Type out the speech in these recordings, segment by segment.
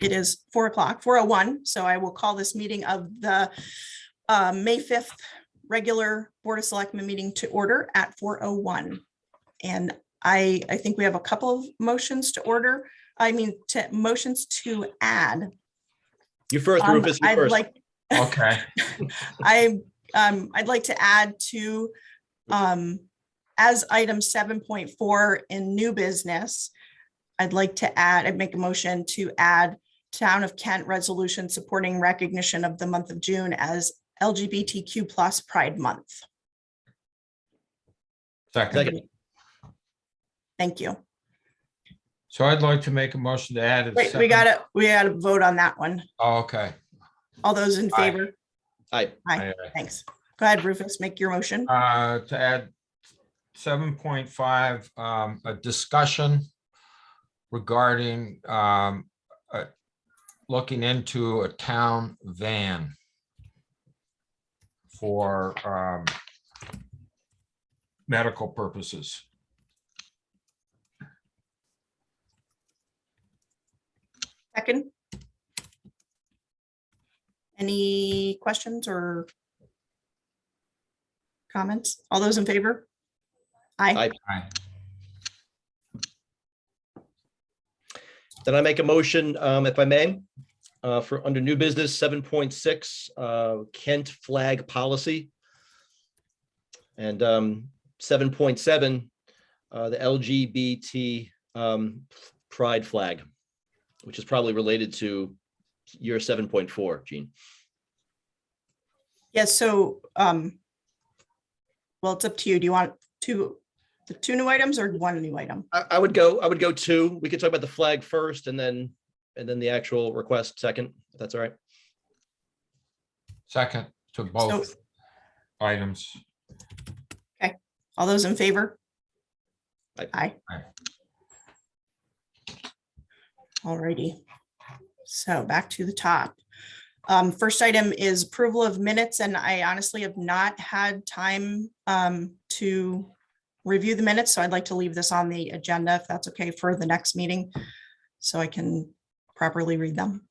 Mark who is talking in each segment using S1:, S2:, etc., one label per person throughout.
S1: It is 4 o'clock, 4:01. So I will call this meeting of the May 5th regular Board of Selectmen meeting to order at 4:01. And I think we have a couple of motions to order. Motions to add.
S2: You first, Rufus. You first.
S3: Okay.
S1: I'd like to add to as item 7.4 in new business. I'd like to add, I'd make a motion to add Town of Kent resolution supporting recognition of the month of June as LGBTQ+ Pride Month.
S3: Second.
S1: Thank you.
S3: So I'd like to make a motion to add.
S1: Wait, we gotta vote on that one.
S3: Oh, okay.
S1: All those in favor?
S2: Aye.
S1: Aye. Thanks. Go ahead, Rufus, make your motion.
S3: To add 7.5, a discussion regarding looking into a town van for medical purposes.
S1: Second. Any questions or comments? All those in favor? Aye.
S2: Aye. Then I make a motion, if I may, for under new business 7.6, Kent flag policy. And 7.7, the LGBT pride flag, which is probably related to year 7.4, Jean.
S1: Yes, so well, it's up to you. Do you want the two new items or one new item?
S2: I would go two. We could talk about the flag first and then the actual request second, if that's all right.
S3: Second to both items.
S1: Okay, all those in favor?
S2: Aye.
S3: Aye.
S1: All righty. So back to the top. First item is approval of minutes, and I honestly have not had time to review the minutes, so I'd like to leave this on the agenda if that's okay for the next meeting, so I can properly read them.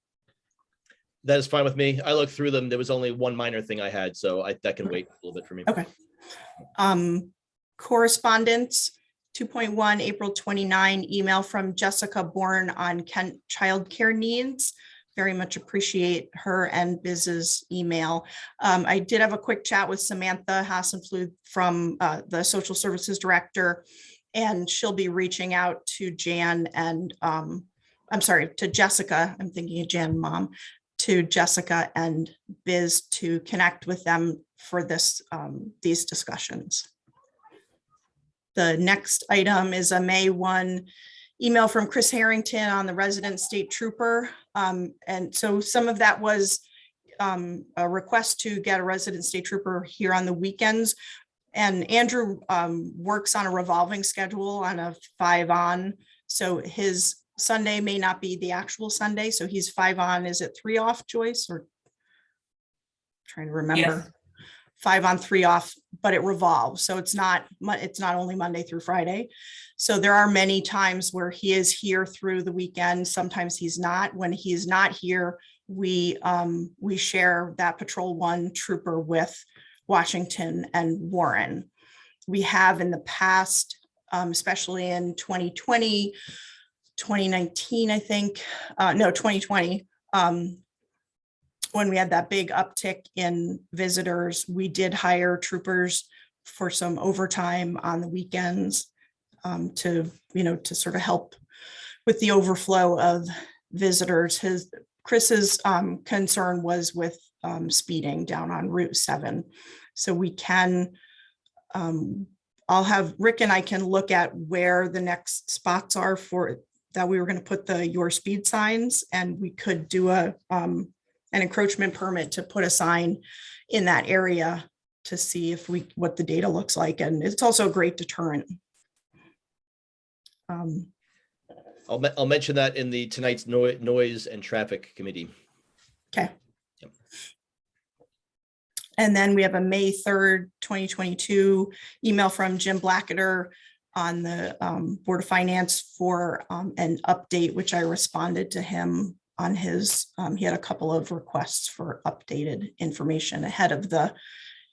S2: That is fine with me. I looked through them. There was only one minor thing I had, so that can wait a little bit for me.
S1: Okay. Correspondence 2.1, April 29, email from Jessica Bourne on Kent childcare needs. Very much appreciate her and Biz's email. I did have a quick chat with Samantha Hassenfluth from the social services director, and she'll be reaching out to Jan and to Jessica. I'm thinking of Jan mom, to Jessica and Biz to connect with them for these discussions. The next item is a May 1 email from Chris Harrington on the resident state trooper. And so some of that was a request to get a resident state trooper here on the weekends. And Andrew works on a revolving schedule on a 5 on. So his Sunday may not be the actual Sunday. So he's 5 on. Is it 3 off, Joyce? Or trying to remember.
S4: Yes.
S1: 5 on 3 off, but it revolves. So it's not only Monday through Friday. So there are many times where he is here through the weekend. Sometimes he's not. When he's not here, we share that Patrol 1 trooper with Washington and Warren. We have in the past, especially in 2020, 2019, I think, 2020, when we had that big uptick in visitors, we did hire troopers for some overtime on the weekends to sort of help with the overflow of visitors. Chris's concern was with speeding down on Route 7. So we can, I'll have Rick and I can look at where the next spots are for that. We were going to put your speed signs, and we could do an encroachment permit to put a sign in that area to see what the data looks like. And it's also a great deterrent.
S2: I'll mention that in tonight's noise and traffic committee.
S1: Okay.
S2: Yep.
S1: And then we have a May 3rd, 2022 email from Jim Blacketer on the Board of Finance for an update, which I responded to him on his, he had a couple of requests for updated information ahead of the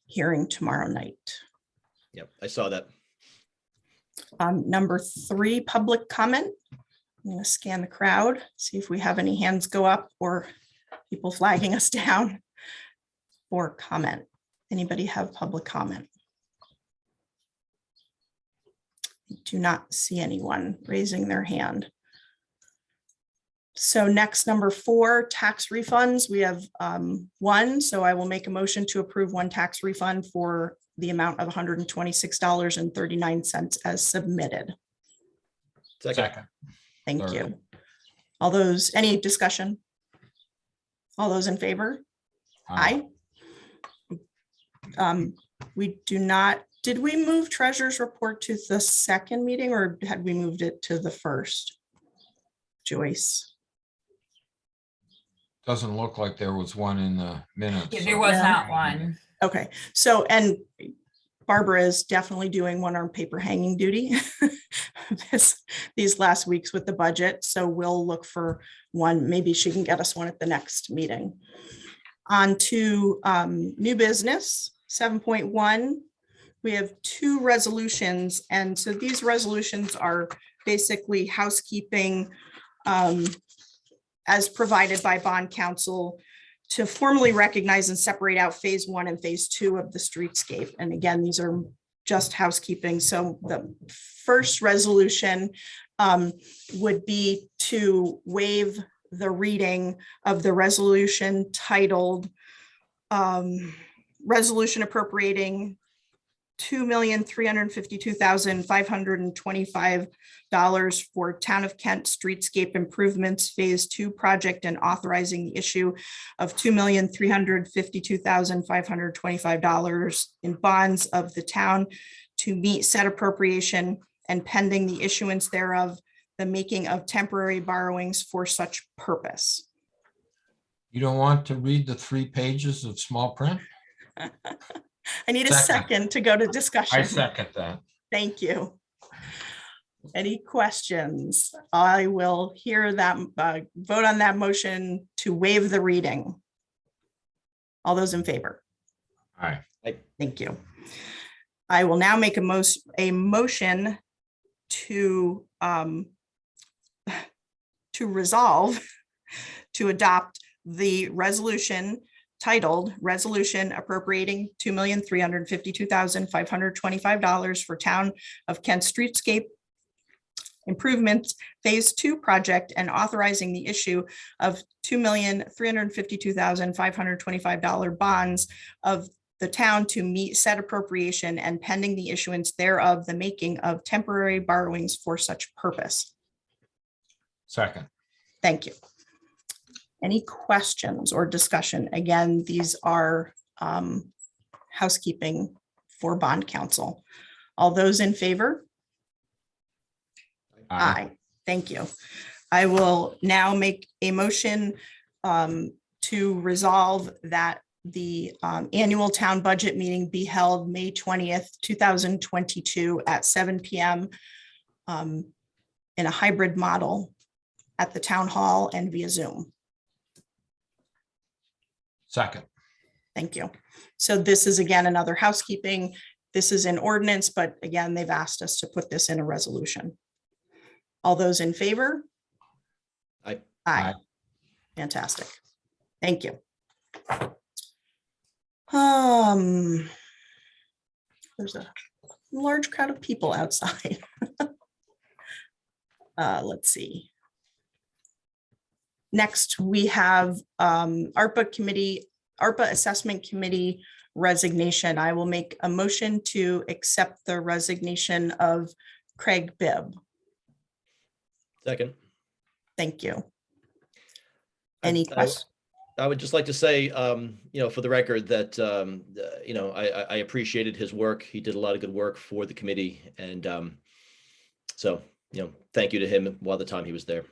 S1: hearing tomorrow night.
S2: Yep, I saw that.
S1: Number 3, public comment. I'm going to scan the crowd, see if we have any hands go up or people flagging us down for comment. Anybody have public comment? I do not see anyone raising their hand. So next, number 4, tax refunds. We have 1, so I will make a motion to approve 1 tax refund for the amount of $126.39 as submitted.
S2: Second.
S1: Thank
S3: Third.
S1: you. All those, any discussion? All those in favor? Aye. We do not, did we move treasurer's report to the second meeting or had we moved it to the first? Joyce?
S3: Doesn't look like there was one in the minutes.
S4: Yeah, there was
S1: Yeah.
S4: not one.
S1: Okay, so, and Barbara is definitely doing one-arm paper hanging duty these last weeks with the budget, so we'll look for one. Maybe she can get us one at the next meeting. On to new business, 7.1. We have 2 resolutions, and so these resolutions are basically housekeeping as provided by bond counsel to formally recognize and separate out phase 1 and phase 2 of the streetscape. And again, these are just housekeeping. So the first resolution would be to waive the reading of the resolution titled Resolution Appropriating $2,352,525 for Town of Kent Streetscape Improvements Phase 2 project and authorizing the issue of $2,352,525 in bonds of the town to meet said appropriation and pending the issuance thereof, the making of temporary borrowings for such purpose.
S3: You don't want to read the 3 pages of small print?
S1: I need a
S3: Second.
S1: second to go to discussion.
S3: I second that.
S1: Thank you. Any questions? I will hear that, vote on that motion to waive the reading. All those in favor?
S3: All right.
S1: Thank you. I will now make a motion to resolve to adopt the resolution titled Resolution Appropriating $2,352,525 for Town of Kent Streetscape Improvements Phase 2 project and authorizing the issue of $2,352,525 bonds of the town to meet said appropriation and pending the issuance thereof, the making of temporary borrowings for such purpose.
S3: Second.
S1: Thank you. Any questions or discussion? Again, these are housekeeping for bond counsel. All those in favor? Aye. Thank you. I will now make a motion to resolve that the annual town budget meeting be held May 20th, 2022 at 7 p.m. In a hybrid model at the town hall and via Zoom.
S3: Second.
S1: Thank you. So this is again another housekeeping. This is an ordinance, but again, they've asked us to put this in a resolution. All those in favor?
S2: Aye.
S1: Aye. Fantastic. Thank you. There's a large crowd of people outside. Let's see. Next, we have ARPA Assessment Committee resignation. I will make a motion to accept the resignation of Craig Bibb.
S2: Second.
S1: Thank you.
S2: I-
S1: Any
S2: I-
S1: questions?
S2: I would just like to say, for the record that, I appreciated his work. He did a lot of good work for the committee. And so, thank you to him while the time he was there.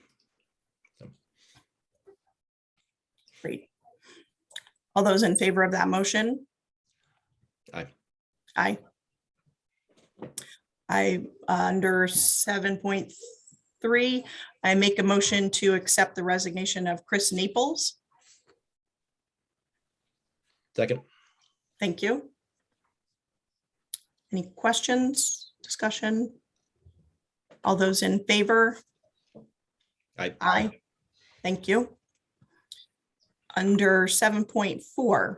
S1: Great. All those in favor of that motion?
S2: Aye.
S1: Aye. Under 7.3, 3, I make a motion to accept the resignation of Chris Naples.
S2: Second.
S1: Thank you. Any questions, discussion? All those in favor?
S2: Aye.
S1: Aye. Thank you. Under 7.4.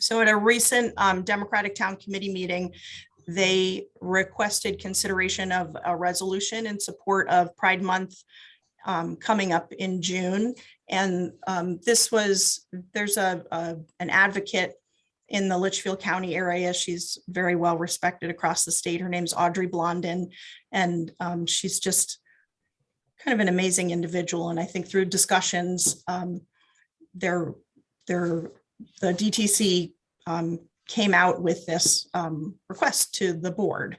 S1: So at a recent Democratic Town Committee meeting, they requested consideration of a resolution in support of Pride Month coming up in June. And there's an advocate in the Litchfield County area. She's very well respected across the state. Her name's Audrey Blondin, and she's just kind of an amazing individual. And I think through discussions, the DTC came out with this request to the board.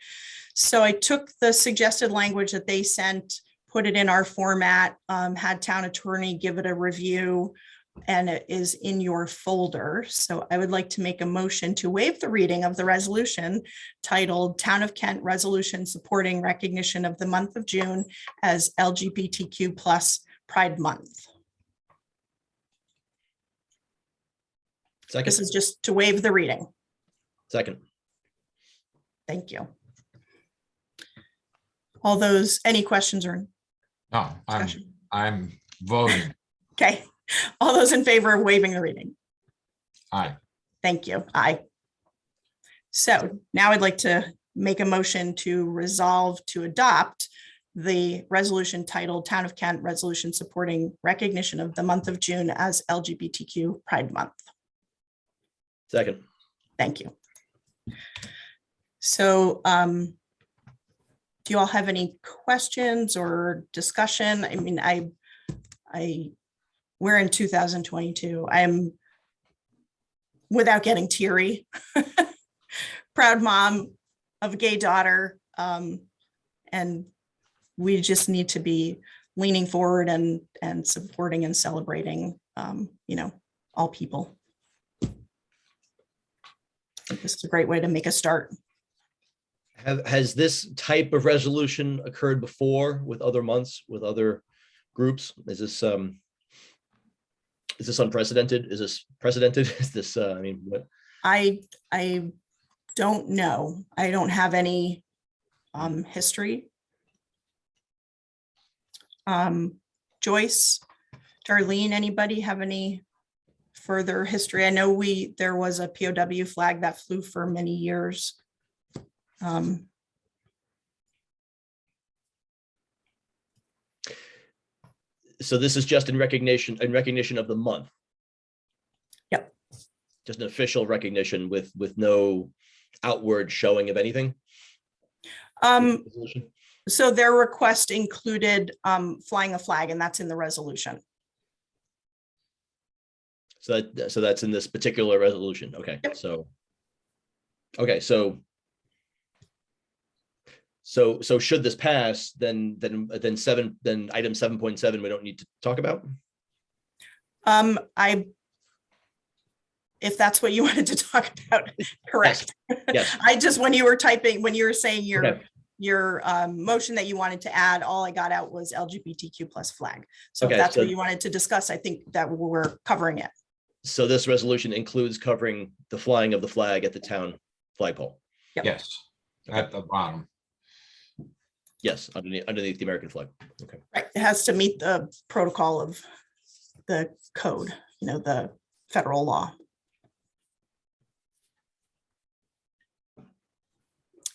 S1: So I took the suggested language that they sent, put it in our format, had town attorney give it a review, and it is in your folder. So I would like to make a motion to waive the reading of the resolution titled Town of Kent Resolution Supporting Recognition of the Month of June as LGBTQ+ Pride Month.
S2: Second.
S1: This is just to waive the reading.
S2: Second.
S1: Thank you. All those, any questions or
S3: No,
S1: discussion?
S3: I'm voting.
S1: Okay, all those in favor of waiving the reading?
S3: Aye.
S1: Thank you. Aye. So now I'd like to make a motion to resolve to adopt the resolution titled Town of Kent Resolution Supporting Recognition of the Month of June as LGBTQ Pride Month.
S2: Second.
S1: Thank you. So do you all have any questions or discussion? I mean, we're in 2022. I am, without getting teary, proud mom of a gay daughter. And we just need to be leaning forward and supporting and celebrating, all people. This is a great way to make a start.
S2: Has this type of resolution occurred before with other months, with other groups? Is this unprecedented? Is this precedented? Is this, what?
S1: I don't know. I don't have any history. Joyce, Darlene, anybody have any further history? I know there was a POW flag that flew for many years.
S2: So this is just in recognition of the month.
S1: Yep.
S2: Just an official recognition with no outward showing of anything.
S1: So their request included flying a flag, and that's in the resolution.
S2: So that's in this particular resolution. Okay.
S1: Yep.
S2: So should this pass, then item 7.7 we don't need to talk about.
S1: If that's what you wanted to talk about, correct.
S2: Yes.
S1: I just, when you were saying
S2: Okay.
S1: your motion that you wanted to add, all I got out was LGBTQ+ flag. So
S2: Okay,
S1: if that's
S2: so-
S1: what you wanted to discuss, I think that we're covering it.
S2: So this resolution includes covering the flying of the flag at the town flagpole.
S1: Yep.
S3: Yes, at the bottom.
S2: Yes, underneath the American flag. Okay.
S1: Right, it has to meet the protocol of the code, the federal law.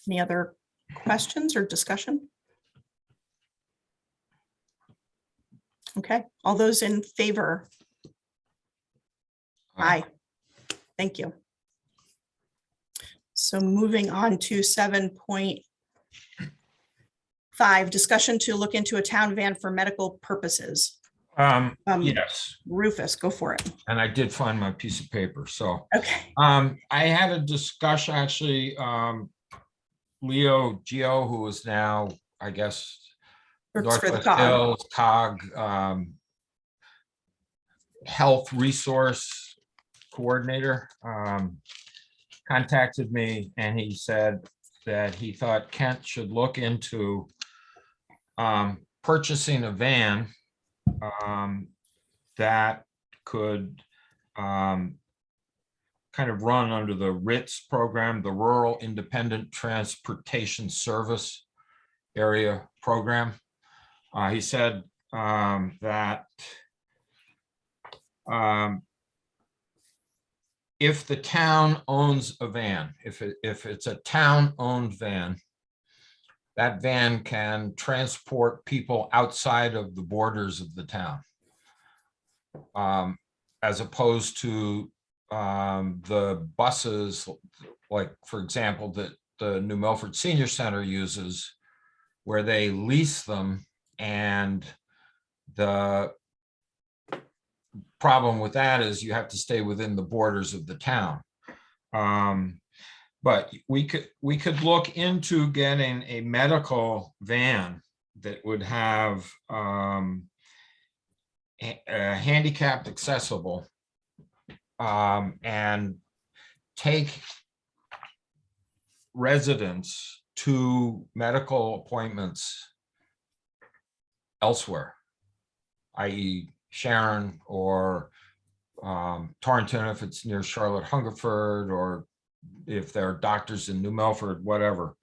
S1: Any other questions or discussion? Okay, all those in favor? Aye. Thank you. So moving on to 7.5, discussion to look into a town van for medical purposes.
S3: Yes,
S1: Rufus, go for it.
S3: and I did find my piece of paper, so.
S1: Okay.
S3: I had a discussion, actually, Leo Gio, who is now, I guess,
S1: Works for the
S3: Northwest
S1: COG.
S3: Hills COG Health Resource Coordinator, contacted me, and he said that he thought Kent should look into purchasing a van that could kind of run under the RITS program, the Rural Independent Transportation Service Area Program. He said that if the town owns a van, if it's a town-owned van, that van can transport people outside of the borders of the town, as opposed to the buses, like, for example, that the New Milford Senior Center uses, where they lease them, and the problem with that is you have to stay within the borders of the town. But we could look into getting a medical van that would have handicapped accessible, and take residents to medical appointments elsewhere, i.e. Sharon or Torrington if it's near Charlotte Hungerford, or if there are doctors in New Milford, whatever.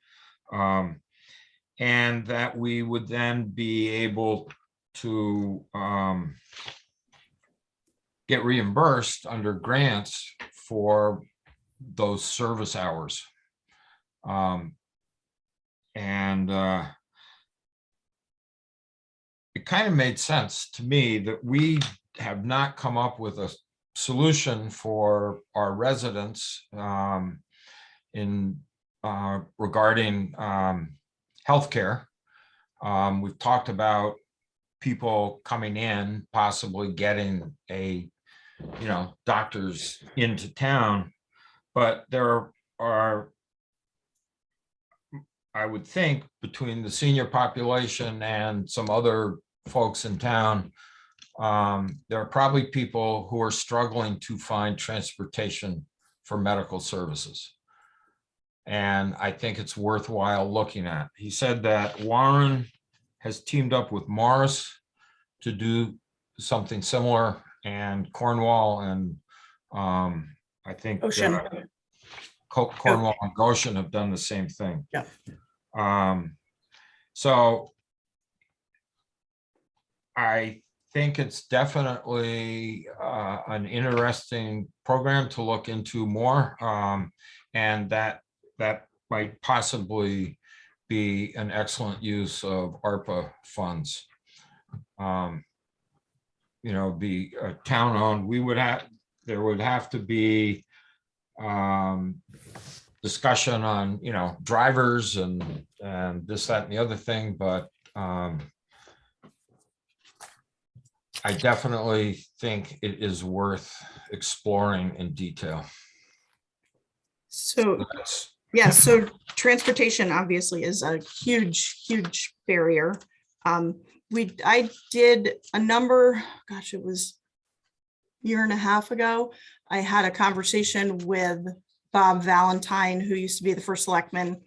S3: And that we would then be able to get reimbursed under grants for those service hours. It kind of made sense to me that we have not come up with a solution for our residents regarding healthcare. We've talked about people coming in, possibly getting doctors into town, but there are, I would think, between the senior population and some other folks in town, there are probably people who are struggling to find transportation for medical services. And I think it's worthwhile looking at. He said that Warren has teamed up with Morris to do something similar, and Cornwall and I think
S1: Ocean.
S3: Cornwall and Goshen have done the same thing.
S1: Yeah.
S3: So I think it's definitely an interesting program to look into more, and that might possibly be an excellent use of ARPA funds. Be town-owned. There would have to be discussion on, drivers and this, that, and the other thing, but I definitely think it is worth exploring in detail.
S1: So, yeah, so transportation obviously is a huge, huge barrier. I did a number, gosh, it was a year and a half ago. I had a conversation with Bob Valentine, who used to be the first selectman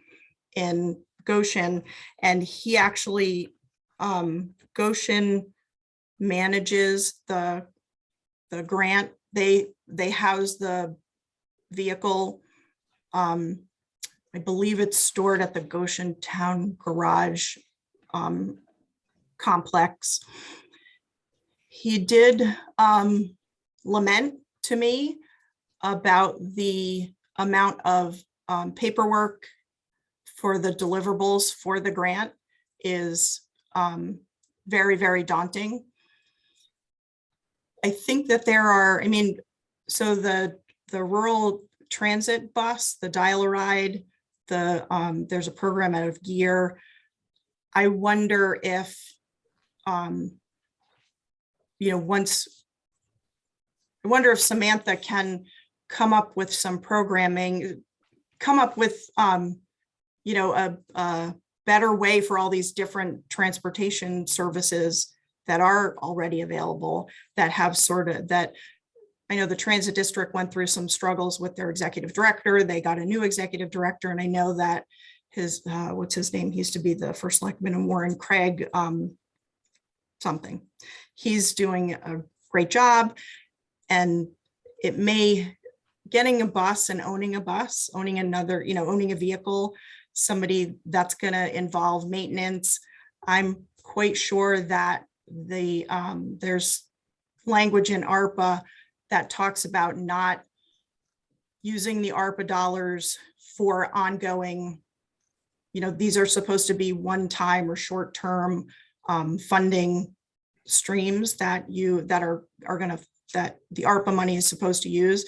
S1: in Goshen, and he actually, Goshen manages the grant. They house the vehicle. I believe it's stored at the Goshen Town Garage complex. He did lament to me about the amount of paperwork for the deliverables for the grant is very, very daunting. I think that there are, so the rural transit bus, the Dial-A-Ride, there's a program out of Gear. I wonder if, Samantha can come up with some programming, come up with, a better way for all these different transportation services that are already available, that have I know the transit district went through some struggles with their executive director. They got a new executive director, and I know that what's his name? He used to be the first selectman in Warren, Craig something. He's doing a great job, and it may, getting a bus and owning a bus, owning another, owning a vehicle, somebody that's going to involve maintenance. I'm quite sure that there's language in ARPA that talks about not using the ARPA dollars for ongoing, these are supposed to be one-time or short-term funding streams that that the ARPA money is supposed to use.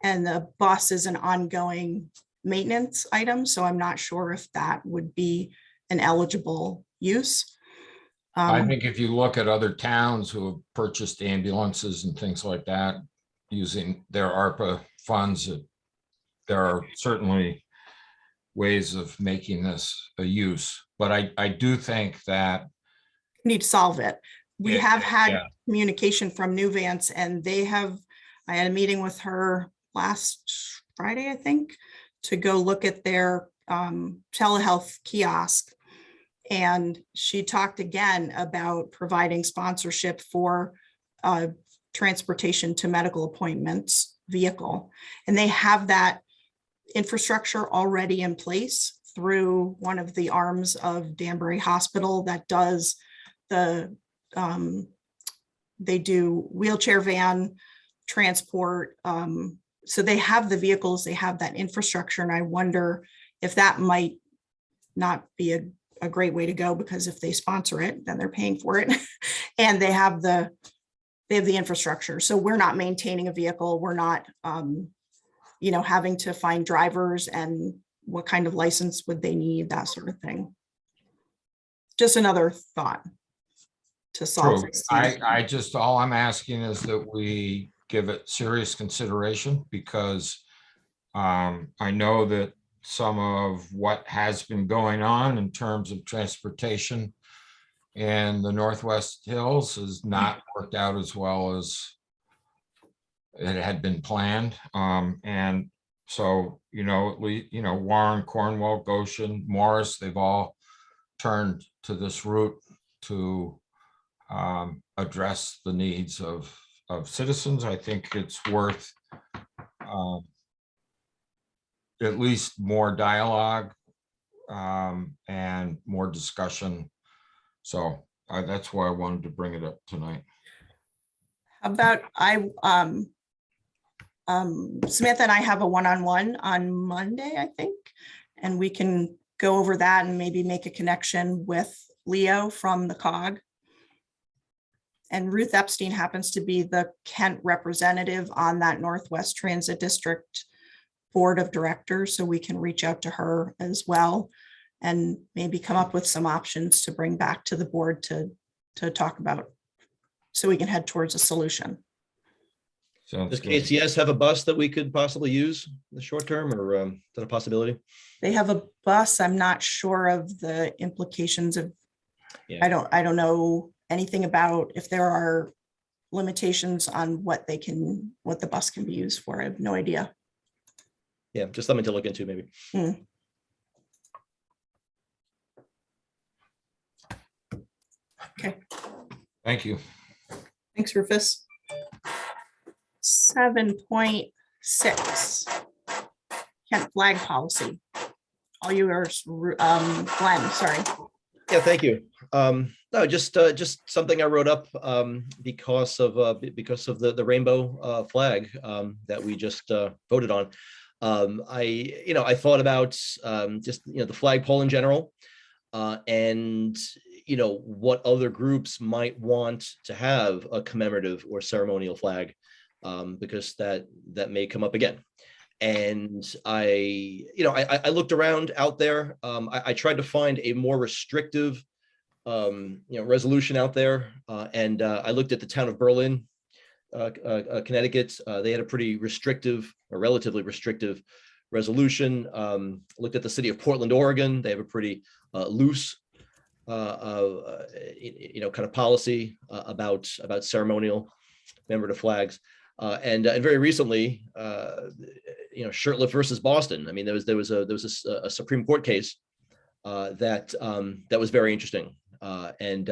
S1: And the bus is an ongoing maintenance item. So I'm not sure if that would be an eligible use.
S3: I think if you look at other towns who have purchased ambulances and things like that, using their ARPA funds, there are certainly ways of making this a use. But I do think that
S1: need to solve it. We
S3: Yeah,
S1: have had
S3: yeah.
S1: communication from Nuvance, and I had a meeting with her last Friday, I think, to go look at their telehealth kiosk. And she talked again about providing sponsorship for transportation to medical appointments vehicle. And they have that infrastructure already in place through one of the arms of Danbury Hospital that does they do wheelchair van transport. So they have the vehicles, they have that infrastructure. And I wonder if that might not be a great way to go, because if they sponsor it, then they're paying for it. And they have the infrastructure. So we're not maintaining a vehicle. We're not, having to find drivers and what kind of license would they need, that sort of thing. Just another thought to solve
S3: True.
S1: this.
S3: All I'm asking is that we give it serious consideration, because I know that some of what has been going on in terms of transportation in the Northwest Hills has not worked out as well as it had been planned. And so, Warren, Cornwall, Goshen, Morris, they've all turned to this route to address the needs of citizens. I think it's worth at least more dialogue and more discussion. So that's why I wanted to bring it up tonight.
S1: How about Samantha and I have a one-on-one on Monday, I think, and we can go over that and maybe make a connection with Leo from the COG. And Ruth Epstein happens to be the Kent representative on that Northwest Transit District Board of Directors, so we can reach out to her as well and maybe come up with some options to bring back to the board to talk about, so we can head towards a solution.
S3: Sounds
S2: Does
S3: good.
S2: KCS have a bus that we could possibly use in the short term, or is that a possibility?
S1: They have a bus. I'm not sure of the implications of,
S2: Yeah.
S1: I don't know anything about if there are limitations on what the bus can be used for. I have no idea.
S2: Yeah, just something to look into maybe.
S1: Okay,
S3: Thank you.
S1: thanks, Rufus. 7.6 Kent flag policy. All yours, Glenn, sorry.
S2: Yeah, thank you. No, just something I wrote up because of the rainbow flag that we just voted on. I thought about just the flagpole in general, and what other groups might want to have a commemorative or ceremonial flag, because that may come up again. And I looked around out there. I tried to find a more restrictive resolution out there, and I looked at the town of Berlin, Connecticut. They had a pretty restrictive, or relatively restrictive resolution. Looked at the city of Portland, Oregon. They have a pretty loose kind of policy about ceremonial commemorative flags. And very recently, Shurtleff versus Boston. I mean, there was a Supreme Court case that was very interesting. And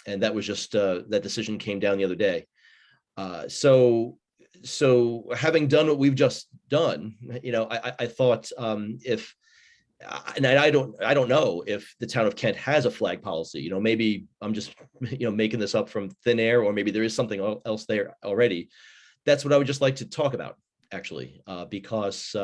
S2: that was just that decision came down the other day. So having done what we've just done, I thought if and I don't know if the town of Kent has a flag policy. Maybe I'm just making this up from thin air, or maybe there is something else there already. That's what I would just like to talk about, actually, because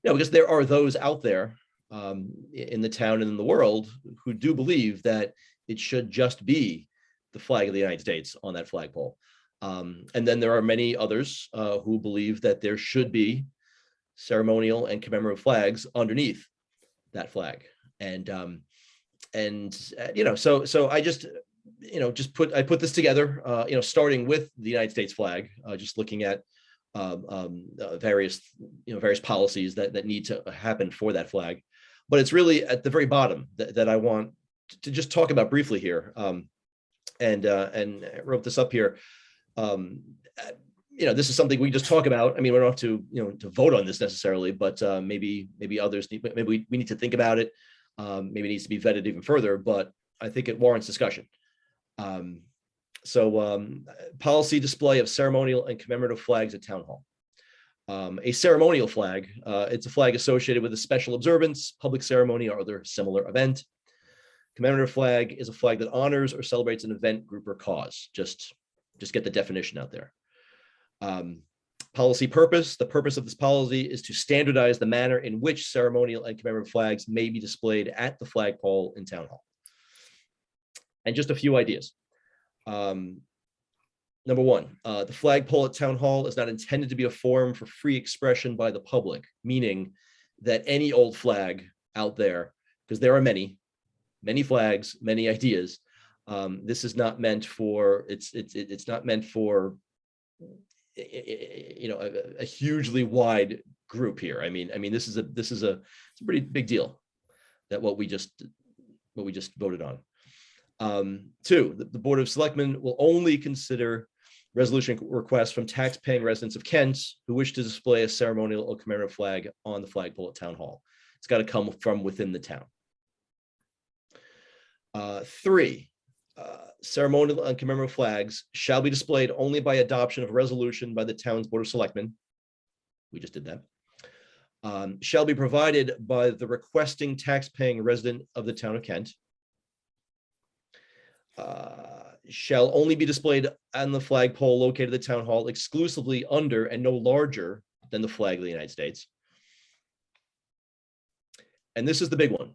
S2: because there are those out there in the town and in the world who do believe that it should just be the flag of the United States on that flagpole. And then there are many others who believe that there should be ceremonial and commemorative flags underneath that flag. And so I just put this together, starting with the United States flag, just looking at various policies that need to happen for that flag. But it's really at the very bottom that I want to just talk about briefly here. And I wrote this up here. This is something we just talk about. I mean, we don't have to, to vote on this necessarily, but maybe others maybe we need to think about it. Maybe it needs to be vetted even further, but I think it warrants discussion. Policy display of ceremonial and commemorative flags at town hall. A ceremonial flag, it's a flag associated with a special observance, public ceremony, or other similar event. Commemorative flag is a flag that honors or celebrates an event, group, or cause. Just get the definition out there. Policy purpose. The purpose of this policy is to standardize the manner in which ceremonial and commemorative flags may be displayed at the flagpole in town hall. And just a few ideas. Number one, the flagpole at town hall is not intended to be a forum for free expression by the public, meaning that any old flag out there, because there are many flags, many ideas. This is not meant for, it's not meant for, a hugely wide group here. I mean, this is a pretty big deal that what we just voted on. Two, the Board of Selectmen will only consider resolution requests from tax-paying residents of Kent who wish to display a ceremonial or commemorative flag on the flagpole at town hall. It's got to come from within the town. Three, ceremonial and commemorative flags shall be displayed only by adoption of a resolution by the town's Board of Selectmen. We just did that. Shall be provided by the requesting tax-paying resident of the town of Kent. Shall only be displayed on the flagpole located at the town hall exclusively under and no larger than the flag of the United States. And this is the big one.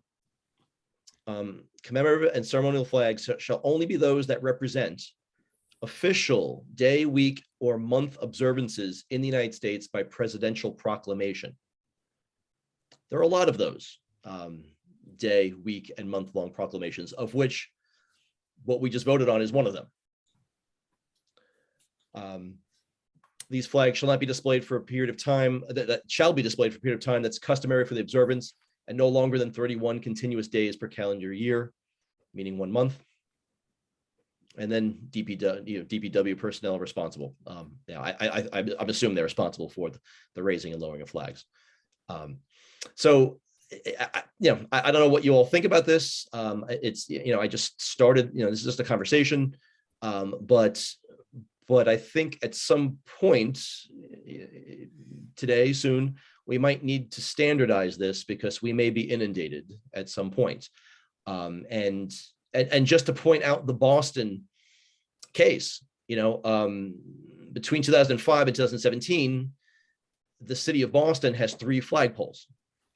S2: Commemorative and ceremonial flags shall only be those that represent official day, week, or month observances in the United States by presidential proclamation. There are a lot of those day, week, and month-long proclamations, of which what we just voted on is one of them. These flags shall not be displayed for a period of time that shall be displayed for a period of time that's customary for the observance and no longer than 31 continuous days per calendar year, meaning 1 month. And then DPW personnel responsible. I'm assuming they're responsible for the raising and lowering of flags. I don't know what you all think about this. It's, I just started, this is just a conversation, but I think at some point today, soon, we might need to standardize this because we may be inundated at some point. And just to point out the Boston case, between 2005 and 2017, the city of Boston has 3 flagpoles.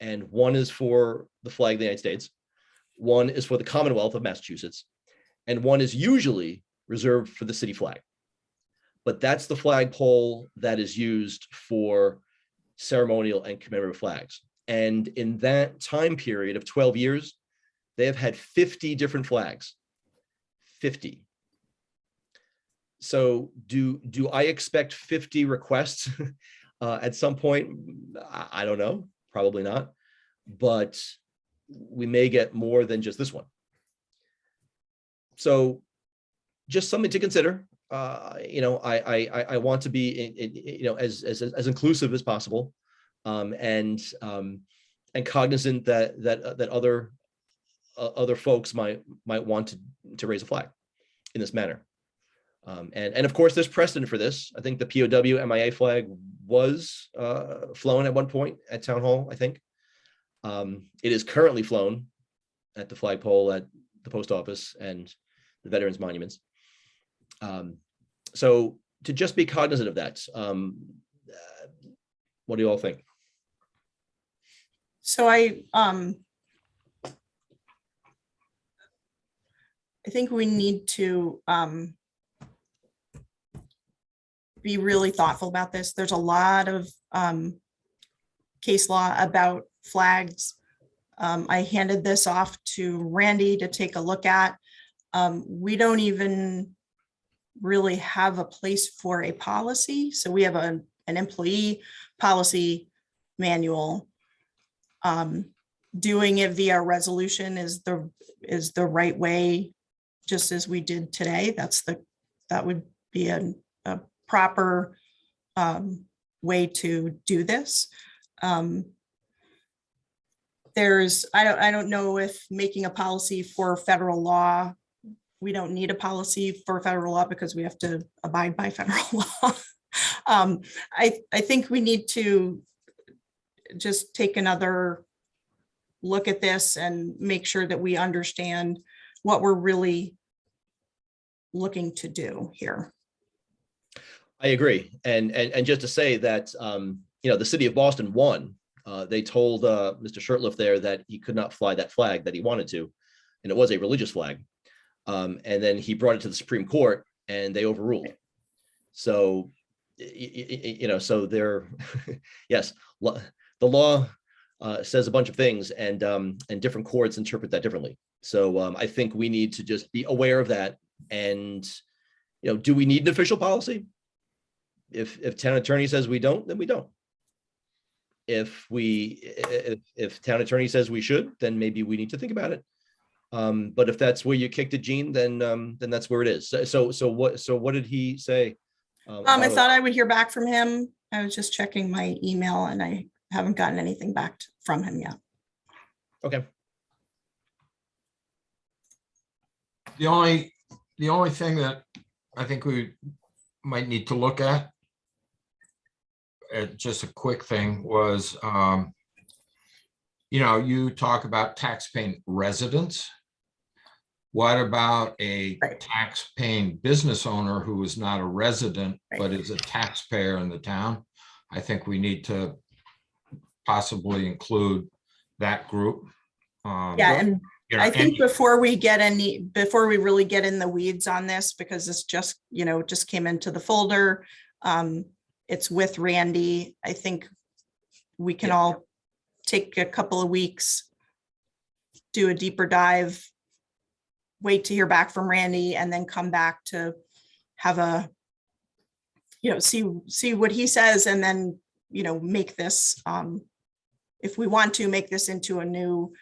S2: And one is for the flag of the United States, one is for the Commonwealth of Massachusetts, and one is usually reserved for the city flag. But that's the flagpole that is used for ceremonial and commemorative flags. And in that time period of 12 years, they have had 50 different flags. 50. So do I expect 50 requests at some point? I don't know. Probably not, but we may get more than just this one. So just something to consider. I want to be, as inclusive as possible, and cognizant that other other folks might want to raise a flag in this manner. And of course, there's precedent for this. I think the POW MIA flag was flown at one point at Town Hall, I think. It is currently flown at the flagpole at the post office and the Veterans Monuments. So to just be cognizant of that, what do you all think?
S1: So I think we need to be really thoughtful about this. There's a lot of case law about flags. I handed this off to Randy to take a look at. We don't even really have a place for a policy. So we have an employee policy manual. Doing it via resolution is the right way, just as we did today. That would be a proper way to do this. I don't know if making a policy for federal law, we don't need a policy for federal law because we have to abide by federal law. I think we need to just take another look at this and make sure that we understand what we're really looking to do here.
S2: I agree. And just to say that, the city of Boston won. They told Mr. Shurtleff there that he could not fly that flag that he wanted to, and it was a religious flag. And then he brought it to the Supreme Court and they overruled. So, so they're, yes, the law says a bunch of things, and different courts interpret that differently. So I think we need to just be aware of that. And, do we need an official policy? If town attorney says we don't, then we don't. If town attorney says we should, then maybe we need to think about it. But if that's where you kicked it, Gene, then that's where it is. So what did he say?
S1: I thought I would hear back from him. I was just checking my email and I haven't gotten anything back from him yet.
S2: Okay.
S3: The only thing that I think we might need to look at, just a quick thing, was, you talk about tax-paying residents. What about a tax-paying business owner who is not a resident, but is a taxpayer in the town? I think we need to possibly include that group.
S1: Yeah, and I think before we really get in the weeds on this, because this just came into the folder, it's with Randy. I think we can all take a couple of weeks, do a deeper dive, wait to hear back from Randy, and then come back to have a, see what he says, and then, make this, if we want to make this into a new,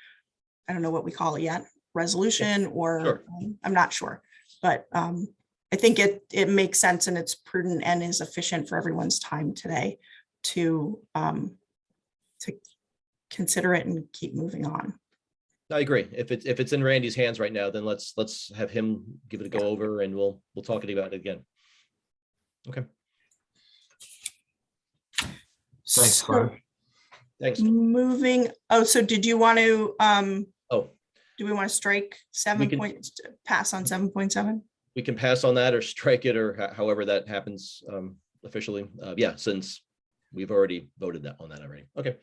S1: I don't know what we call it yet, resolution, or
S2: Sure.
S1: I'm not sure, but I think it makes sense, and it's prudent and is efficient for everyone's time today to consider it and keep moving on.
S2: I agree. If it's in Randy's hands right now, then let's have him give it a go over, and we'll talk about it again. Okay.
S3: Thanks,
S1: So,
S3: Glenn.
S2: Thanks.
S1: So did you want to,
S2: Oh,
S1: do we want to strike pass on 7.7?
S2: we can pass on that or strike it, or however that happens officially. Yeah, since we've already voted on that already. Okay.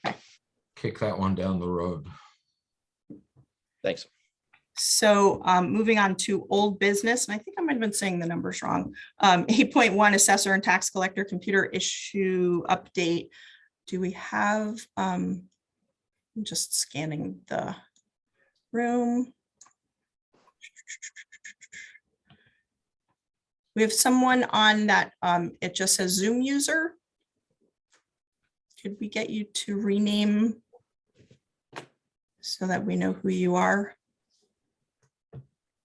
S3: Kick that one down the road.
S2: Thanks.
S1: So moving on to old business, and I think I might have been saying the numbers wrong. 8.1 assessor and tax collector computer issue update. Do we have, I'm just scanning the room. We have someone on that, it just says Zoom user. Could we get you to rename so that we know who you are?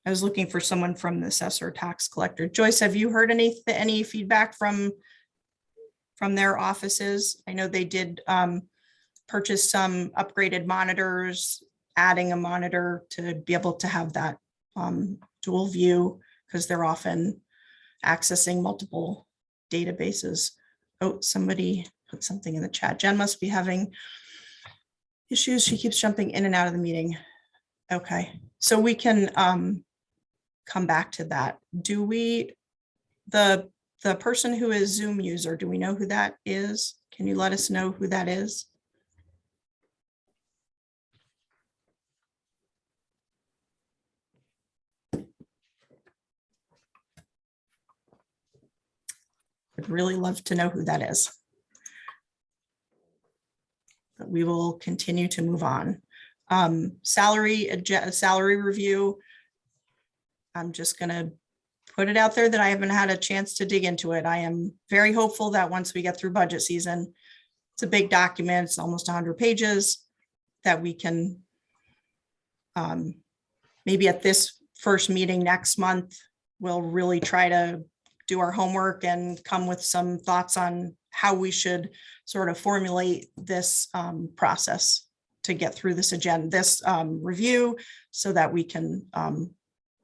S1: I was looking for someone from the assessor tax collector. Joyce, have you heard any feedback from their offices? I know they did purchase some upgraded monitors adding a monitor to be able to have that dual view, because they're often accessing multiple databases. Oh, somebody put something in the chat. Jen must be having issues. She keeps jumping in and out of the meeting. Okay, so we can come back to that. Do we, the person who is Zoom user, do we know who that is? Can you let us know who that is? I'd really love to know who that is. But we will continue to move on. Salary review. I'm just gonna put it out there that I haven't had a chance to dig into it. I am very hopeful that once we get through budget season, it's a big document, it's almost 100 pages, that we can maybe at this first meeting next month, we'll really try to do our homework and come with some thoughts on how we should sort of formulate this process to get through this agenda, this review, so that we can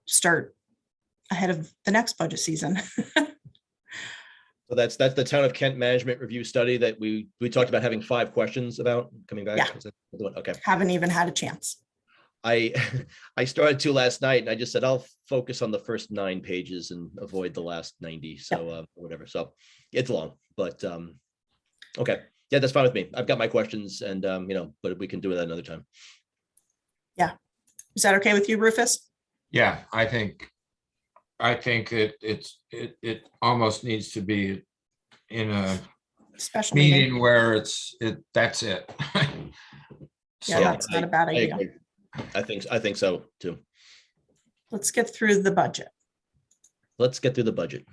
S1: start ahead of the next budget season.
S2: So that's the Town of Kent Management Review Study that we talked about having 5 questions about coming back.
S1: Yeah.
S2: Is that the one? Okay.
S1: Haven't even had a chance.
S2: I started to last night and I just said, I'll focus on the first 9 pages and avoid the last 90. So whatever. So it's long, but okay. Yeah, that's fine with me. I've got my questions and but we can do that another time.
S1: Yeah. Is that okay with you, Rufus?
S3: Yeah, I think it almost needs to be in a
S1: Special meeting.
S3: meeting where that's it.
S1: Yeah, that's not a bad idea.
S2: agree. I think so too.
S1: Let's get through the budget.
S2: Let's get through the budget.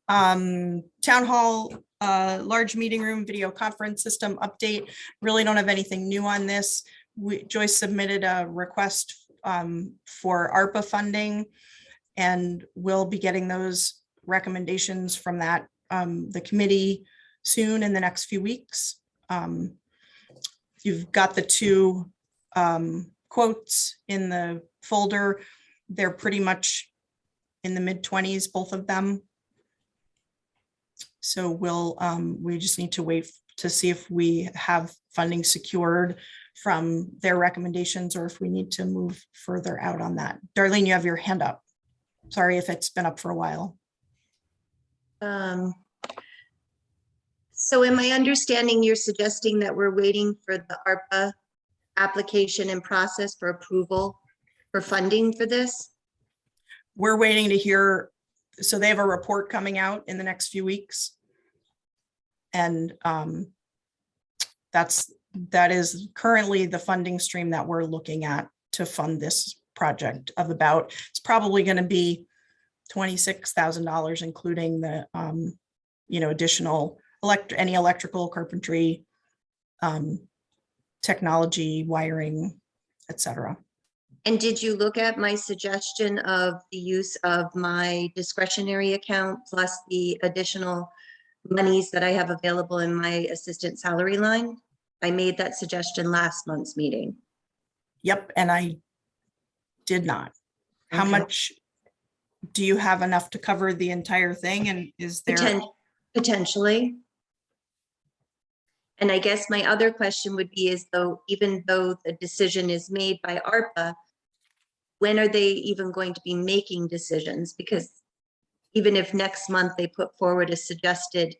S1: Town hall, large meeting room, video conference system update. Really don't have anything new on this. Joyce submitted a request for ARPA funding, and we'll be getting those recommendations from that, the committee soon in the next few weeks. You've got the 2 quotes in the folder. They're pretty much in the mid-20s, both of them. So we just need to wait to see if we have funding secured from their recommendations or if we need to move further out on that. Darlene, you have your hand up. Sorry if it's been up for a while.
S4: So am I understanding you're suggesting that we're waiting for the ARPA application and process for approval for funding for this?
S1: We're waiting to hear, so they have a report coming out in the next few weeks. And that is currently the funding stream that we're looking at to fund this project of about, it's probably going to be $26,000, including the, additional any electrical, carpentry, technology, wiring, etc.
S4: And did you look at my suggestion of the use of my discretionary account plus the additional monies that I have available in my assistant salary line? I made that suggestion last month's meeting.
S1: Yep, and I did not. How
S4: Okay.
S1: much do you have enough to cover the entire thing? And is there?
S4: Potentially. And I guess my other question would be even though the decision is made by ARPA, when are they even going to be making decisions? Because even if next month they put forward a suggested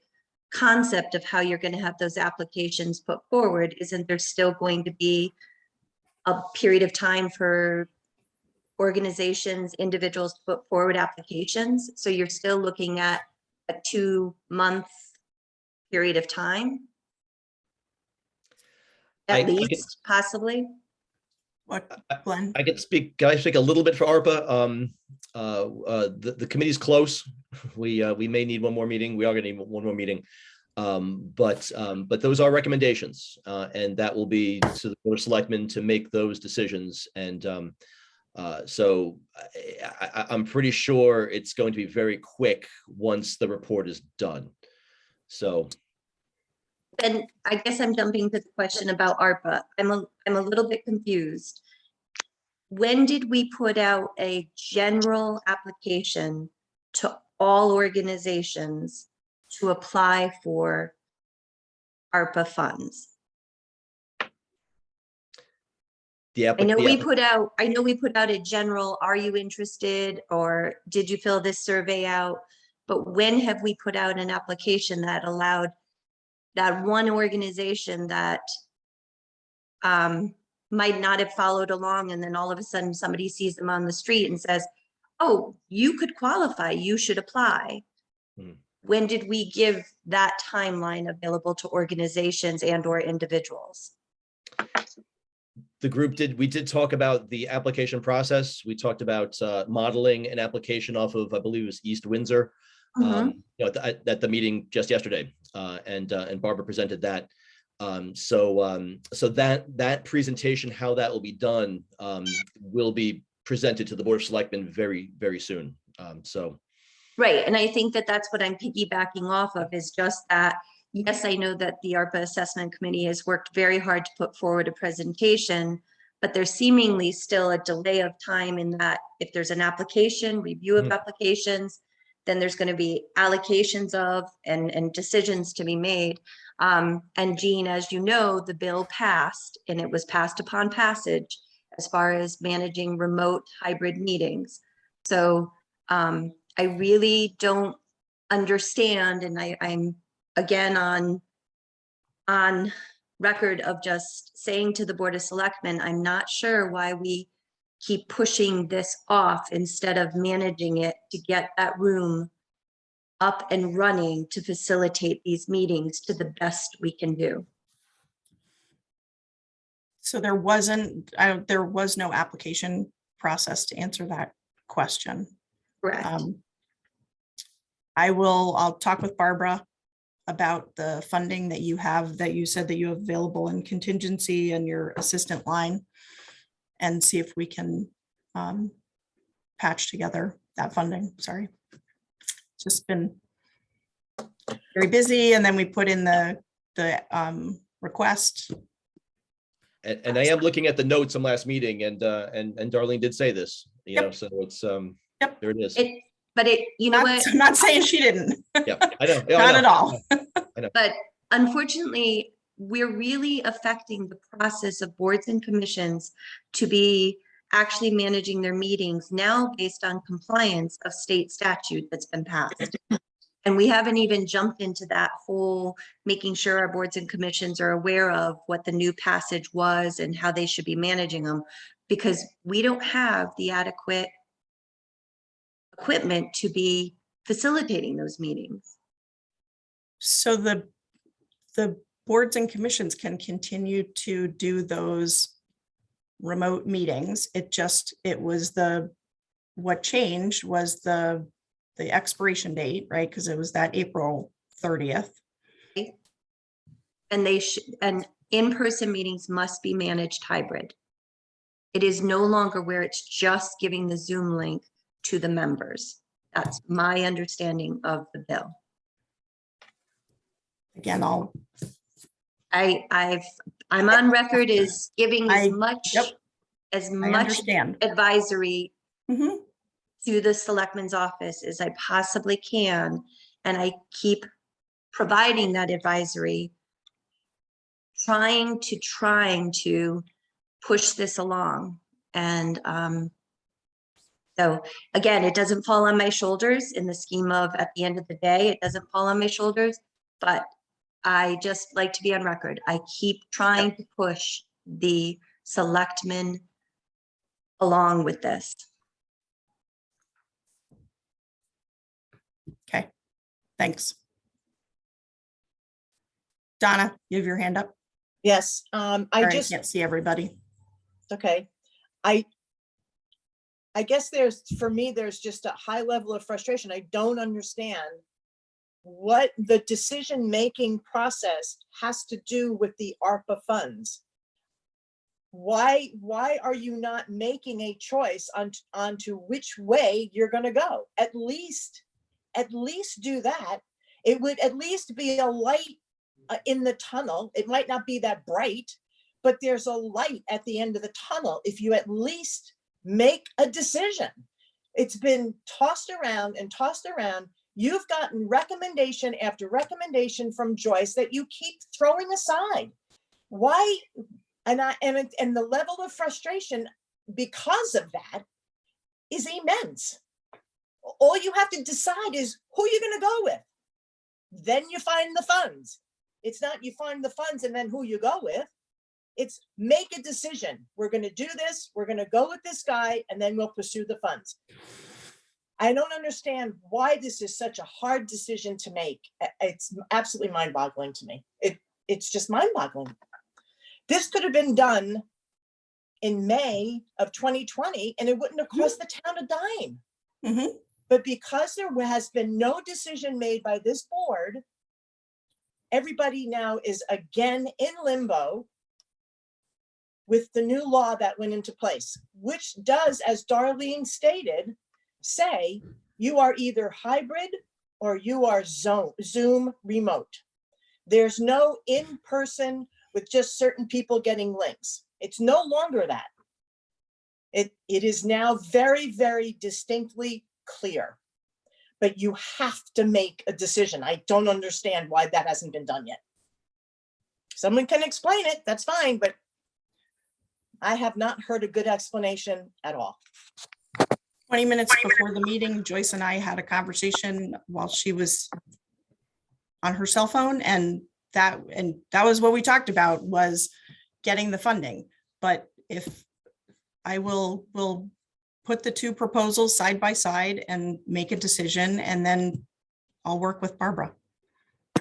S4: concept of how you're going to have those applications put forward, isn't there still going to be a period of time for organizations, individuals to put forward applications? So you're still looking at a 2-month period of time? At least, possibly?
S1: What, Glenn?
S2: Can I speak a little bit for ARPA? The committee's close. We may need one more meeting. We are going to need one more meeting. But those are recommendations, and that will be to the Board of Selectmen to make those decisions. And so I'm pretty sure it's going to be very quick once the report is done. So
S4: then I guess I'm jumping to the question about ARPA. I'm a little bit confused. When did we put out a general application to all organizations to apply for ARPA funds? I know we put out a general, are you interested, or did you fill this survey out? But when have we put out an application that allowed that one organization that might not have followed along, and then all of a sudden somebody sees them on the street and says, oh, you could qualify, you should apply? When did we give that timeline available to organizations and or individuals?
S2: The group we did talk about the application process. We talked about modeling an application off of, I believe it was East Windsor, you know, at the meeting just yesterday, and Barbara presented that. So that presentation, how that will be done, will be presented to the Board of Selectmen very, very soon.
S4: Right, and I think that that's what I'm piggybacking off of, is just that, yes, I know that the ARPA Assessment Committee has worked very hard to put forward a presentation, but there's seemingly still a delay of time in that if there's an application, review of applications, then there's going to be allocations of and decisions to be made. And Jean, as you know, the bill passed, and it was passed upon passage as far as managing remote hybrid meetings. So I really don't understand, and I'm again on record of just saying to the Board of Selectmen, I'm not sure why we keep pushing this off instead of managing it to get that room up and running to facilitate these meetings to the best we can do.
S1: So there was no application process to answer that question.
S4: Correct.
S1: I'll talk with Barbara about the funding that you have, that you said that you have available in contingency and your assistant line, and see if we can patch together that funding. Sorry. It's just been very busy, and then we put in the request.
S2: And I am looking at the notes from last meeting, and Darlene did say this, you know, so it's
S1: Yep.
S2: there it is.
S4: You know what?
S1: I'm not saying she didn't.
S2: Yeah, I know. Yeah,
S1: Not
S2: I
S1: at
S2: know.
S1: all.
S4: But unfortunately, we're really affecting the process of boards and commissions to be actually managing their meetings now based on compliance of state statute that's been passed. And we haven't even jumped into that whole making sure our boards and commissions are aware of what the new passage was and how they should be managing them, because we don't have the adequate equipment to be facilitating those meetings.
S1: So the boards and commissions can continue to do those remote meetings. What changed was the expiration date, right? Because it was that April 30th.
S4: And in-person meetings must be managed hybrid. It is no longer where it's just giving the Zoom link to the members. That's my understanding of the bill.
S1: Again,
S4: I'm on record as giving as much
S1: I understand.
S4: advisory
S1: Mhm.
S4: to the selectman's office as I possibly can. And I keep providing that advisory, trying to push this along. And so again, it doesn't fall on my shoulders in the scheme of, at the end of the day, it doesn't fall on my shoulders, but I just like to be on record. I keep trying to push the selectmen along with this.
S1: Okay, thanks. Donna, you have your hand up?
S5: Yes,
S1: Sorry,
S5: I
S1: I
S5: just,
S1: can't see everybody.
S5: okay. I guess for me, there's just a high level of frustration. I don't understand what the decision-making process has to do with the ARPA funds. Why are you not making a choice onto which way you're gonna go? At least do that. It would at least be a light in the tunnel. It might not be that bright, but there's a light at the end of the tunnel if you at least make a decision. It's been tossed around and tossed around. You've gotten recommendation after recommendation from Joyce that you keep throwing aside. Why? And the level of frustration because of that is immense. All you have to decide is who you're going to go with. Then you find the funds. It's not you find the funds and then who you go with. It's make a decision. We're going to do this. We're going to go with this guy, and then we'll pursue the funds. I don't understand why this is such a hard decision to make. It's absolutely mind-boggling to me. It's just mind-boggling. This could have been done in May of 2020, and it wouldn't have cost the town a dime.
S1: Mhm.
S5: But because there has been no decision made by this board, everybody now is again in limbo with the new law that went into place, which does, as Darlene stated, say you are either hybrid or you are Zoom remote. There's no in-person with just certain people getting links. It's no longer that. It is now very, very distinctly clear, but you have to make a decision. I don't understand why that hasn't been done yet. Someone can explain it, that's fine, but I have not heard a good explanation at all.
S1: 20 minutes before the meeting, Joyce and I had a conversation while she was on her cell phone, and that was what we talked about, was getting the funding. But if I will put the two proposals side by side and make a decision, and then I'll work with Barbara.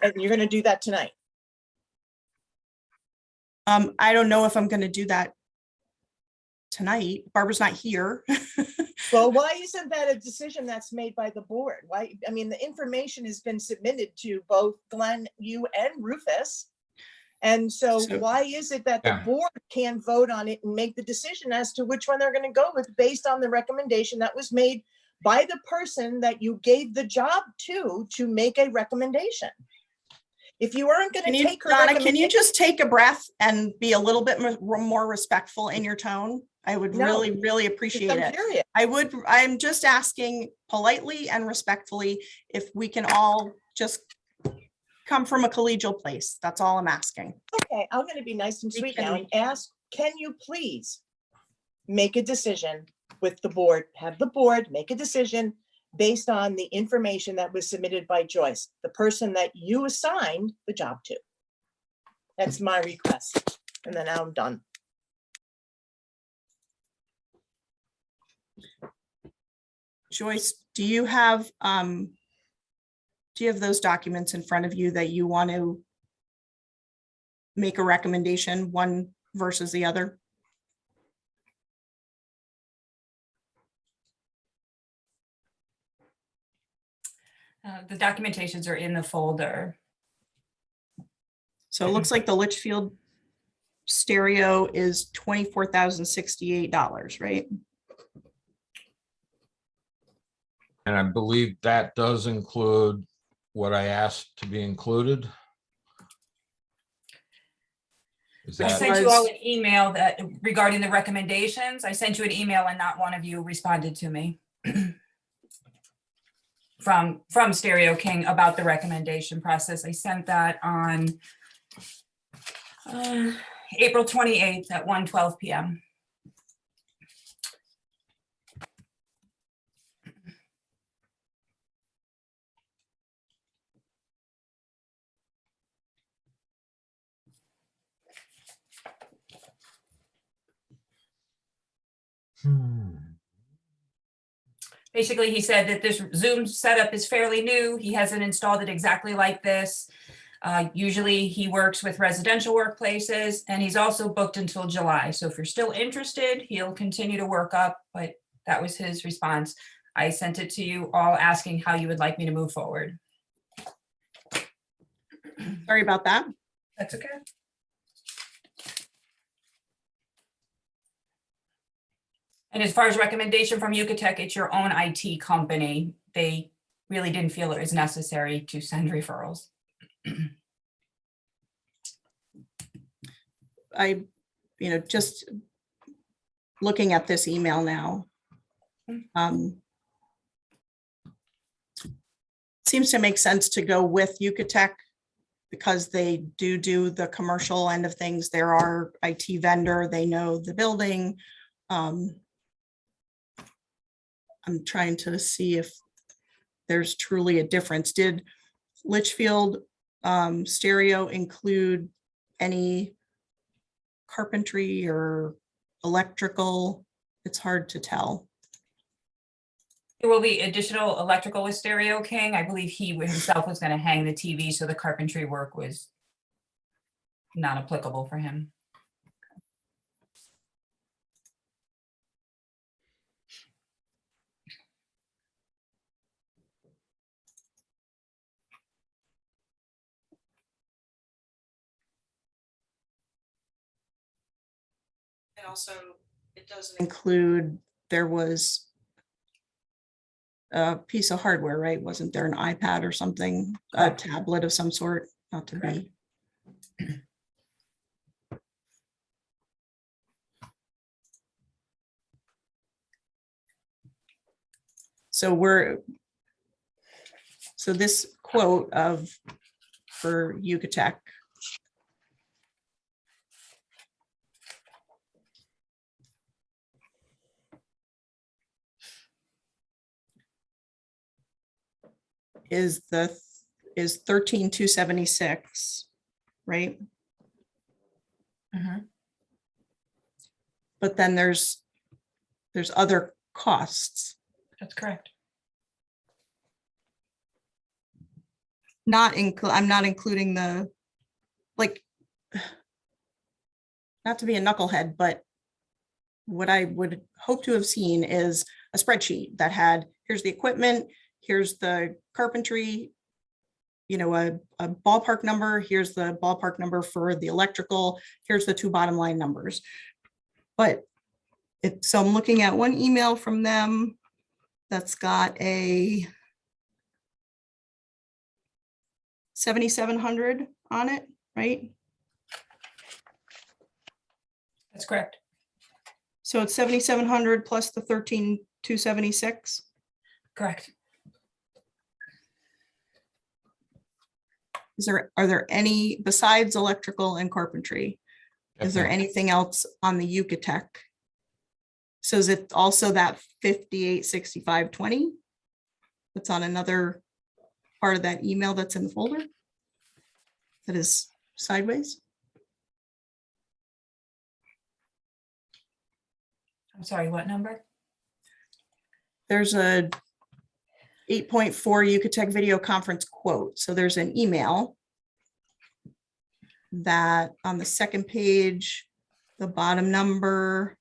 S5: And you're going to do that tonight?
S1: I don't know if I'm going to do that tonight. Barbara's not here.
S5: Well, why isn't that a decision that's made by the board? Why? I mean, the information has been submitted to both Glenn, you, and Rufus. And so
S1: So-
S5: why is it that the
S3: Yeah.
S5: board can't vote on it and make the decision as to which one they're going to go with based on the recommendation that was made by the person that you gave the job to make a recommendation? If you weren't going
S1: Can
S5: to
S1: you,
S5: take her
S1: Donna, can you
S5: recommendation,
S1: just take a breath and be a little bit more respectful in your tone? I would
S5: No.
S1: really, really appreciate
S5: I'm
S1: it.
S5: curious.
S1: I'm just asking politely and respectfully if we can all just come from a collegial place. That's all I'm asking.
S5: Okay, I'm going to be nice and
S1: We
S5: sweet
S1: can-
S5: now and ask, can you please make a decision with the board, have the board make a decision based on the information that was submitted by Joyce, the person that you assigned the job to? That's my request. And then I'm done.
S1: Joyce, do you have those documents in front of you that you want to make a recommendation, one versus the other?
S6: The documentations are in the folder.
S1: So it looks like the Litchfield stereo is $24,068, right?
S3: And I believe that does include what I asked to be included. Is
S6: I
S3: that,
S6: sent you all an email that regarding the recommendations. I sent you an email and not one of you responded to me. From Stereo King about the recommendation process. I sent that on April 28th at 1:12 p.m. Basically, he said that this Zoom setup is fairly new. He hasn't installed it exactly like this. Usually he works with residential workplaces, and he's also booked until July. So if you're still interested, he'll continue to work up, but that was his response. I sent it to you all asking how you would like me to move forward.
S1: Sorry about that.
S6: That's okay. And as far as recommendation from Yucatec, it's your own IT company. They really didn't feel it was necessary to send referrals.
S1: just looking at this email now. Seems to make sense to go with Yucatec because they do the commercial end of things. They're our IT vendor. They know the building. I'm trying to see if there's truly a difference. Did Litchfield Stereo include any carpentry or electrical? It's hard to tell.
S6: There will be additional electrical with Stereo King. I believe he himself was going to hang the TV, so the carpentry work was not applicable for him.
S1: And also, it doesn't include, there was a piece of hardware, right? Wasn't there an iPad or something, a
S6: Correct.
S1: tablet of some sort, not to be? So this quote for Yucatec. Is 13,276, right?
S6: Mhm.
S1: But then there's other costs,
S6: That's correct.
S1: I'm not including the, like, not to be a knucklehead, but what I would hope to have seen is a spreadsheet that had, here's the equipment, here's the carpentry, a ballpark number, here's the ballpark number for the electrical, here's the two bottom line numbers. But so I'm looking at one email from them that's got a 7,700 on it, right?
S6: That's correct.
S1: So it's 7,700 plus the 13,276.
S6: Correct.
S1: Are there any, besides electrical and carpentry, is there
S3: Okay.
S1: anything else on the Yucatec? So is it also that 586520? That's on another part of that email that's in the folder? That is sideways?
S6: I'm sorry, what number?
S1: There's a 8.4 Yucatec video conference quote. So there's an email that on the second page, the bottom number,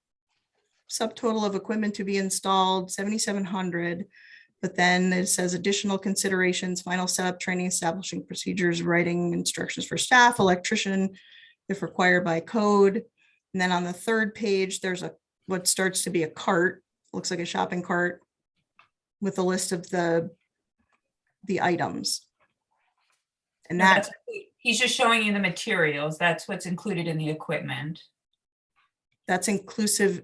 S1: subtotal of equipment to be installed, 7,700. But then it says additional considerations, final setup, training, establishing procedures, writing instructions for staff, electrician, if required by code. And then on the third page, there's what starts to be a cart, looks like a shopping cart with a list of the items. And
S6: No,
S1: that,
S6: he's just showing you the materials. That's what's included in the equipment.
S1: that's inclusive.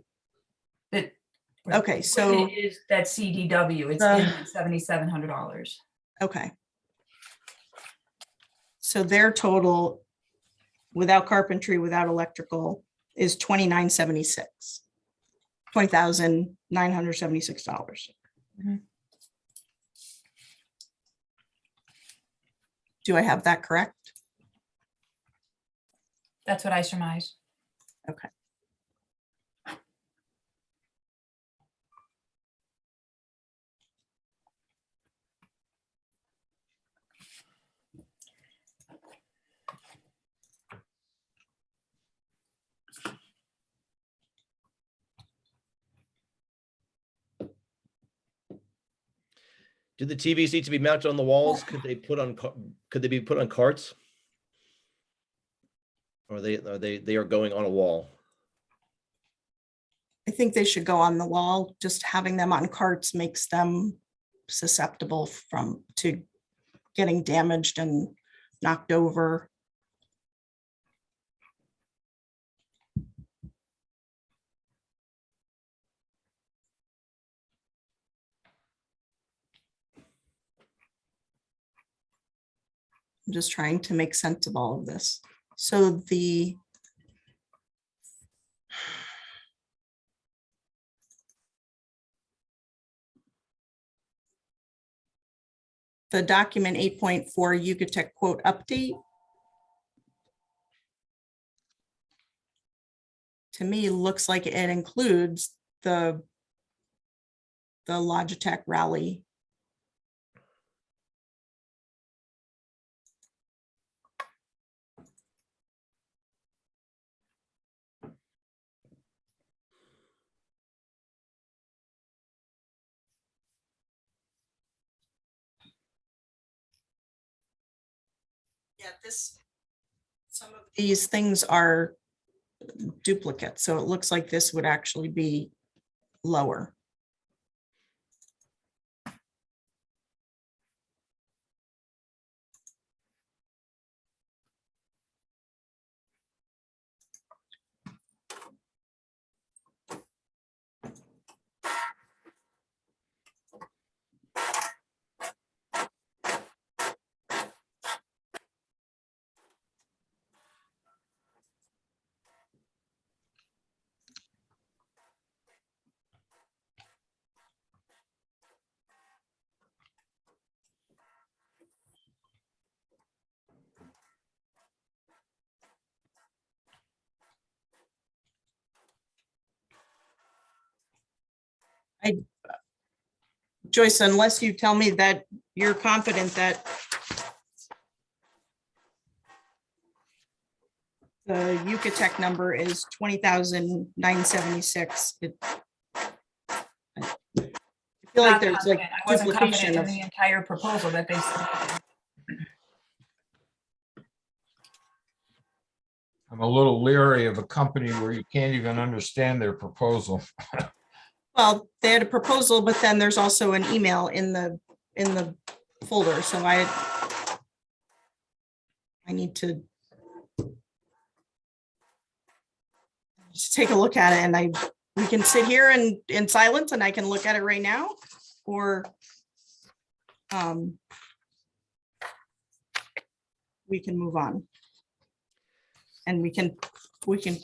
S6: That.
S1: Okay, so,
S6: It is that CDW. It's in $7,700.
S1: okay. So their total without carpentry, without electrical is $2,976. $20,976.
S6: Mhm.
S1: Do I have that correct?
S6: That's what I surmise.
S1: Okay.
S2: Do the TVs need to be mounted on the walls? Could they be put on carts? Or they are going on a wall?
S1: I think they should go on the wall. Just having them on carts makes them susceptible to getting damaged and knocked over. I'm just trying to make sense of all of this. So the document 8.4 Yucatec quote update, to me, looks like it includes the Logitech rally. Yeah, some of these things are duplicates, so it looks like this would actually be lower. Joyce, unless you tell me that you're confident that the Yucatec number is 20,976. I feel like
S6: Not
S1: there's like
S6: confident. I wasn't confident
S1: duplication
S6: in
S1: of,
S6: the entire proposal that they submitted.
S3: I'm a little leery of a company where you can't even understand their proposal.
S1: well, they had a proposal, but then there's also an email in the folder, so I need to just take a look at it, and we can sit here in silence and I can look at it right now, or we can move on. And we can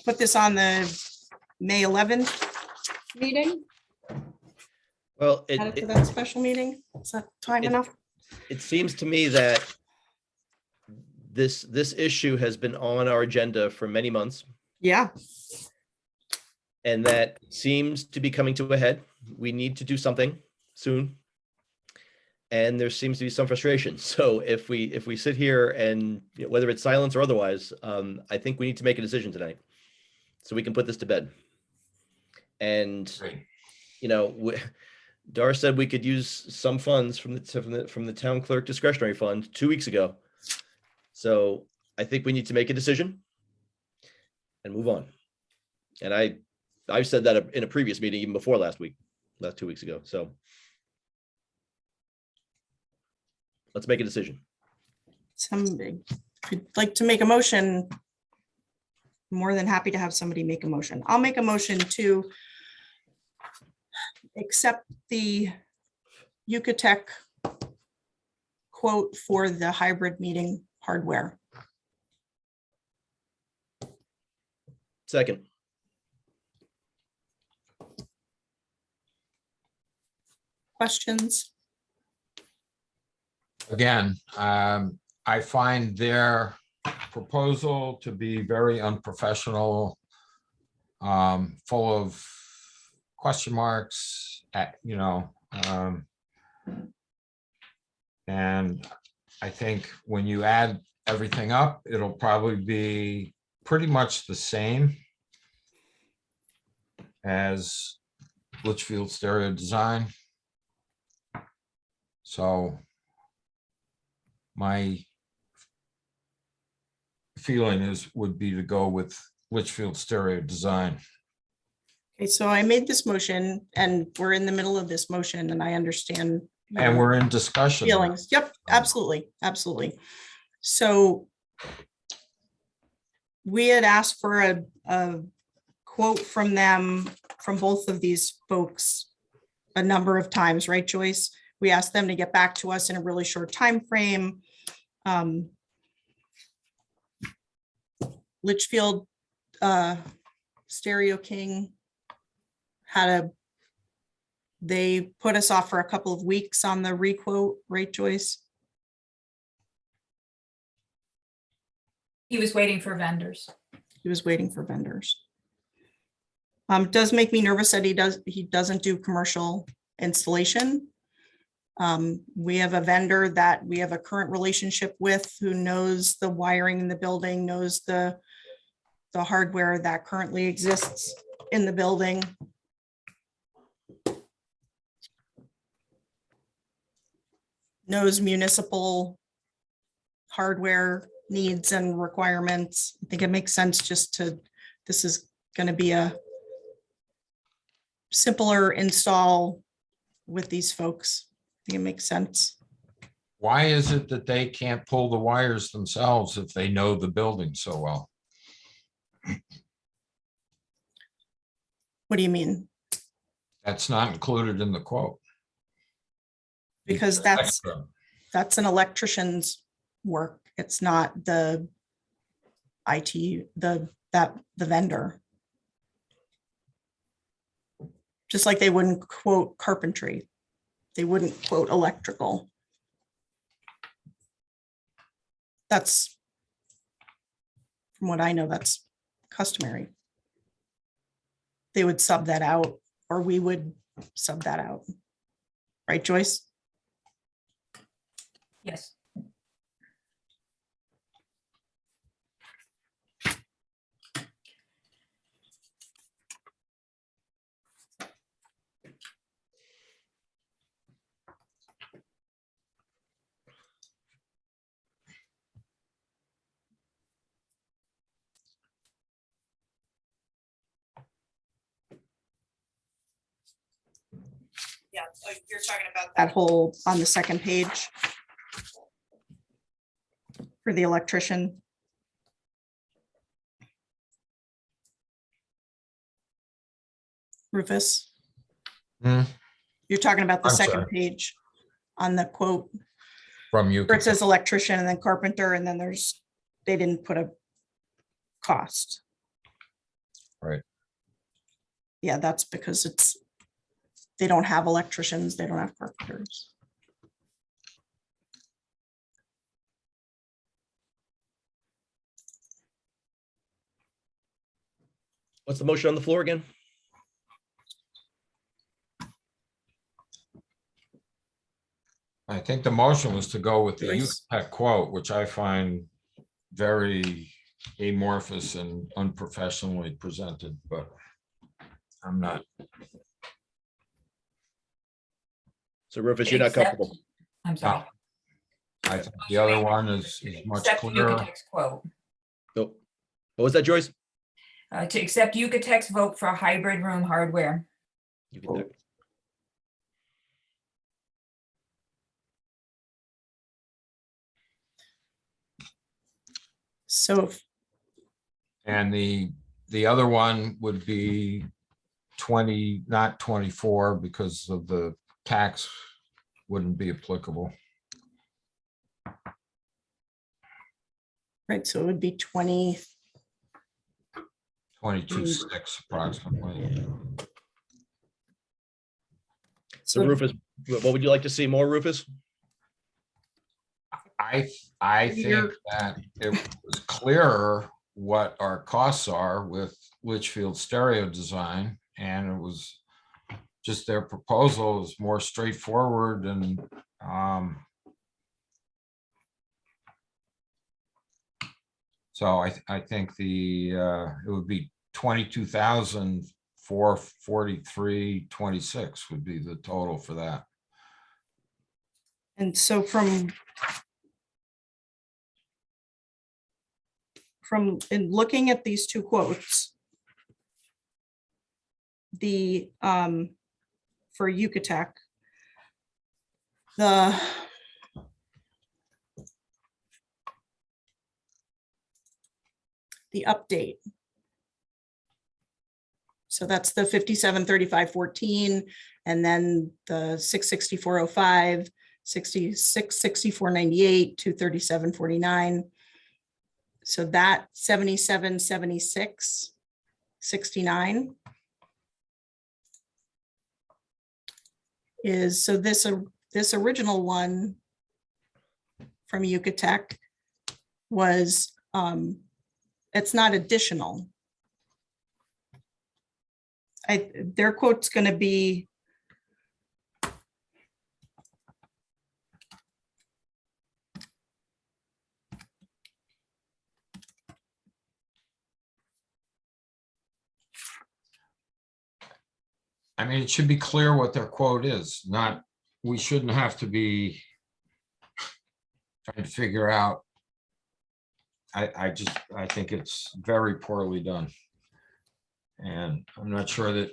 S1: put this on the May 11th meeting,
S2: Well,
S1: add it to that special meeting. Is that time
S2: it-
S1: enough?
S2: it seems to me that this issue has been on our agenda for many months,
S1: Yeah,
S2: and that seems to be coming to a head. We need to do something soon. And there seems to be some frustration. So if we sit here and whether it's silence or otherwise, I think we need to make a decision tonight, so we can put this to bed. And Dar said we could use some funds from the town clerk discretionary fund 2 weeks ago. So I think we need to make a decision and move on. And I've said that in a previous meeting, even before last 2 weeks ago. So let's make a decision.
S1: somebody could like to make a motion. More than happy to have somebody make a motion. I'll make a motion to accept the Yucatec quote for the hybrid meeting hardware.
S2: Second.
S1: Questions?
S3: Again, I find their proposal to be very unprofessional, full of question marks, and I think when you add everything up, it'll probably be pretty much the same as Litchfield Stereo Design. So my feeling would be to go with Litchfield Stereo Design.
S1: Okay, so I made this motion and we're in the middle of this motion and I understand.
S3: And we're in discussion.
S1: Feelings. Yep, absolutely, absolutely. So we had asked for a quote from them, from both of these folks, a number of times, right, Joyce? We asked them to get back to us in a really short time frame. Litchfield, Stereo King they put us off for a couple of weeks on the requote, right, Joyce?
S6: He was waiting for vendors.
S1: He was waiting for vendors. It does make me nervous that he doesn't do commercial installation. We have a vendor that we have a current relationship with who knows the wiring in the building, knows the hardware that currently exists in the building. Knows municipal hardware needs and requirements. I think it makes sense this is going to be a simpler install with these folks. I think it makes sense.
S3: Why is it that they can't pull the wires themselves if they know the building so well?
S1: What do you mean?
S3: That's not included in the quote.
S1: Because that's an electrician's work. It's not the IT, the vendor. Just like they wouldn't quote carpentry. They wouldn't quote electrical. That's, from what I know, that's customary. They would sub that out, or we would sub that out. Right, Joyce?
S6: Yes.
S1: Yeah, you're talking about that whole on the second page for the electrician. Rufus,
S3: Hmm,
S1: you're talking about the
S3: I'm
S1: second
S3: sorry.
S1: page on the quote
S3: From you.
S1: where it says electrician and then carpenter, and then they didn't put a cost.
S3: Right.
S1: Yeah, that's because they don't have electricians, they don't have carpenters.
S2: What's the motion on the floor again?
S3: I think the motion was to go with the
S1: Joyce?
S3: UPEC quote, which I find very amorphous and unprofessionally presented, but I'm not.
S2: So Rufus, you're not
S6: Except-
S2: comfortable.
S6: I'm sorry.
S3: I think the other one is much
S6: Accept
S3: clearer.
S6: Yucatec's quote.
S2: Nope. What was that, Joyce?
S6: To accept Yucatec's vote for hybrid room hardware.
S2: You can do-
S1: So
S3: And the other one would be 20, not 24, because of the tax wouldn't be applicable.
S1: right, so it would be 20.
S3: 22.6 approximately.
S2: So Rufus, what would you like to see more, Rufus?
S3: I think that it was clearer what our costs are with Litchfield Stereo Design, and it was just their proposal is more straightforward and so I think it would be 22,443.26 would be the total for that.
S1: And so from in looking at these two quotes, the for Yucatec, the update. So that's the 573514, and then the 66405, 666498, 23749. So that 77, 76, 69 is, so this original one from Yucatec was, it's not additional. Their quote's gonna be
S3: I mean, it should be clear what their quote is, not, we shouldn't have to be trying to figure out. I think it's very poorly done. And I'm not sure that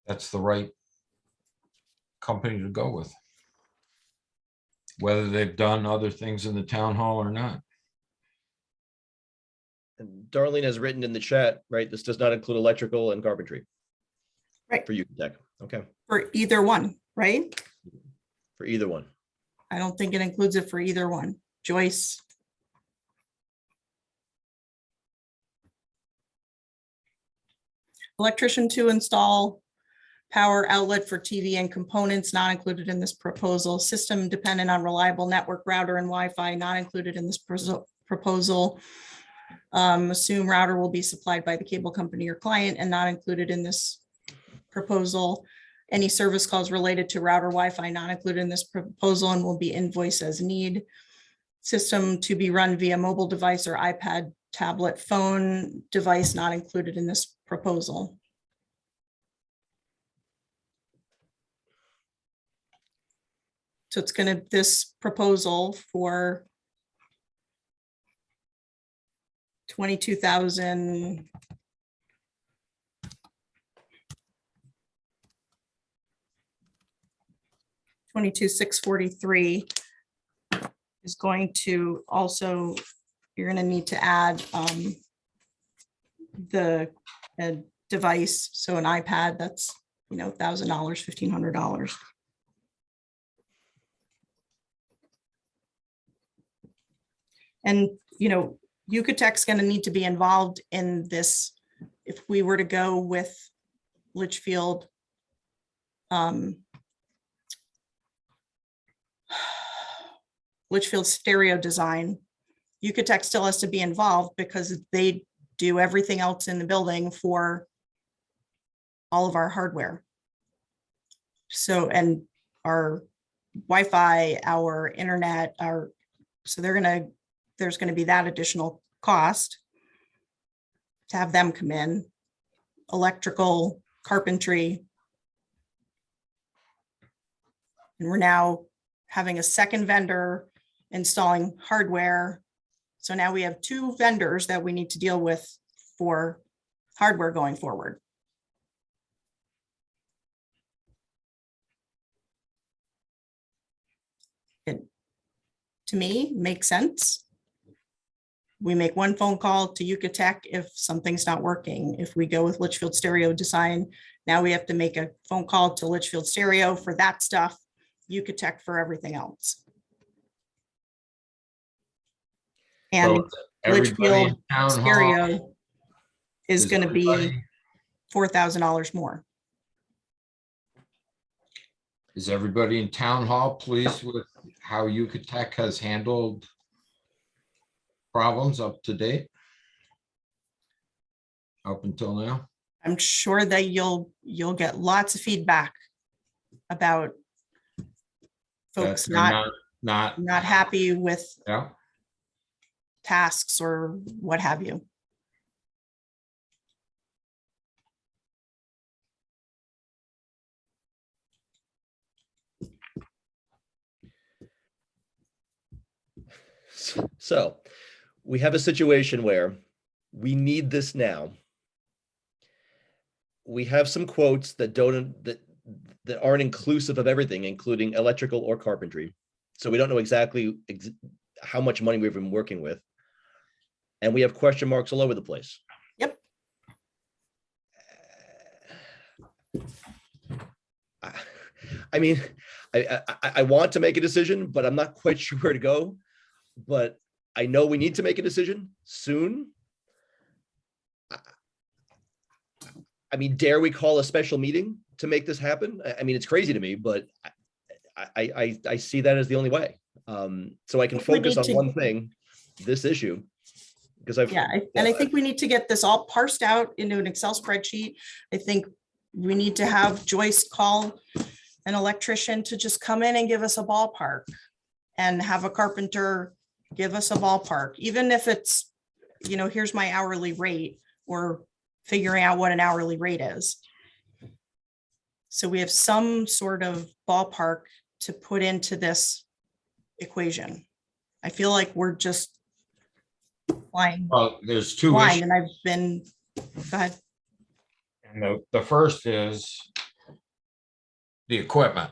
S3: that's the right company to go with. Whether they've done other things in the town hall or not.
S2: And Darlene has written in the chat, right? This does not include electrical and carpentry.
S1: Right.
S2: For Yucatec. Okay,
S1: for either one, right?
S2: for either one.
S1: I don't think it includes it for either one. Joyce? Electrician to install power outlet for TV and components not included in this proposal. System dependent on reliable network router and Wi-Fi not included in this proposal. Assume router will be supplied by the cable company or client and not included in this proposal. Any service calls related to router Wi-Fi not included in this proposal and will be invoiced as need. System to be run via mobile device or iPad, tablet, phone device not included in this proposal. So it's gonna, this proposal for 22,000. 22,643 is going to also, you're gonna need to add the device, so an iPad, that's, you know, $1,000, $1,500. And, you know, Yucatec's gonna need to be involved in this if we were to go with Litchfield. Litchfield stereo design. Yucatec still has to be involved because they do everything else in the building for all of our hardware. So, and our Wi-Fi, our internet, so there's gonna be that additional cost to have them come in. Electrical, carpentry. And we're now having a second vendor installing hardware. So now we have two vendors that we need to deal with for hardware going forward. It, to me, makes sense. We make one phone call to Yucatec if something's not working. If we go with Litchfield Stereo Design, now we have to make a phone call to Litchfield Stereo for that stuff, Yucatec for everything else. And
S3: So everybody in
S1: Litchfield
S3: town hall
S1: Stereo is gonna be
S3: everybody-
S1: $4,000 more.
S3: Is everybody in town hall pleased with how Yucatec has handled problems up to date? Up until now?
S1: I'm sure that you'll get lots of feedback about folks
S3: That they're
S1: not happy with
S3: Yeah,
S1: tasks or what have you.
S2: So we have a situation where we need this now. We have some quotes that that aren't inclusive of everything, including electrical or carpentry. So we don't know exactly how much money we've been working with. And we have question marks all over the place.
S1: Yep.
S2: I mean, I want to make a decision, but I'm not quite sure where to go. But I know we need to make a decision soon. I mean, dare we call a special meeting to make this happen? I mean, it's crazy to me, but I see that as the only way. So I can
S1: We
S2: focus
S1: need
S2: on
S1: to-
S2: one thing, this issue, because I've.
S1: Yeah, and I think we need to get this all parsed out into an Excel spreadsheet. I think we need to have Joyce call an electrician to just come in and give us a ballpark, and have a carpenter give us a ballpark, even if it's, you know, here's my hourly rate, or figuring out what an hourly rate is. So we have some sort of ballpark to put into this equation. I feel like we're just flying
S3: Well, there's two
S1: blind,
S3: issues.
S1: and I've been, go ahead.
S3: And the first is the equipment.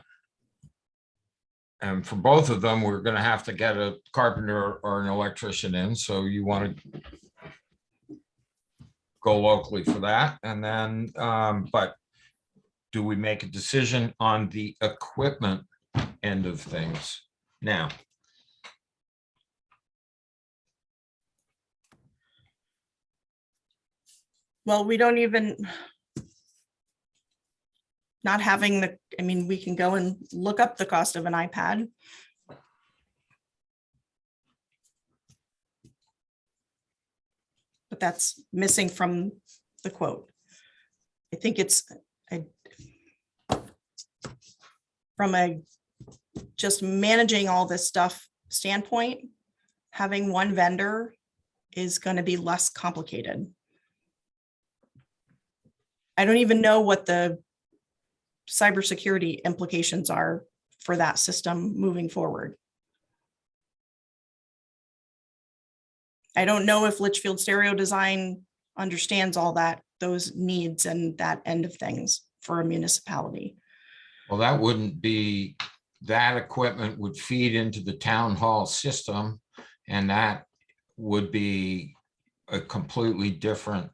S3: And for both of them, we're gonna have to get a carpenter or an electrician in, so you want to go locally for that, and then, but do we make a decision on the equipment end of things now?
S1: Well, we don't even, not having the, I mean, we can go and look up the cost of an iPad. But that's missing from the quote. I think it's from a just managing all this stuff standpoint, having one vendor is going to be less complicated. I don't even know what the cybersecurity implications are for that system moving forward. I don't know if Litchfield Stereo Design understands all that, those needs and that end of things for a municipality.
S3: Well, that wouldn't be, that equipment would feed into the town hall system, and that would be a completely different.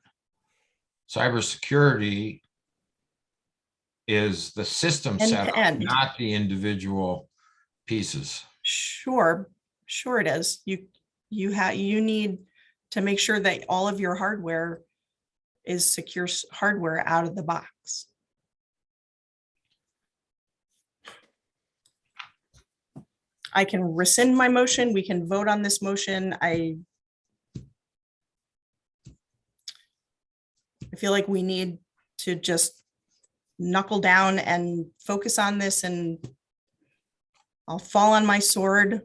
S3: Cybersecurity is the system
S1: End to
S3: setup,
S1: end.
S3: not the individual pieces.
S1: Sure, sure it is. You need to make sure that all of your hardware is secure hardware out of the box. I can rescind my motion. We can vote on this motion. I feel like we need to just knuckle down and focus on this, and I'll fall on my sword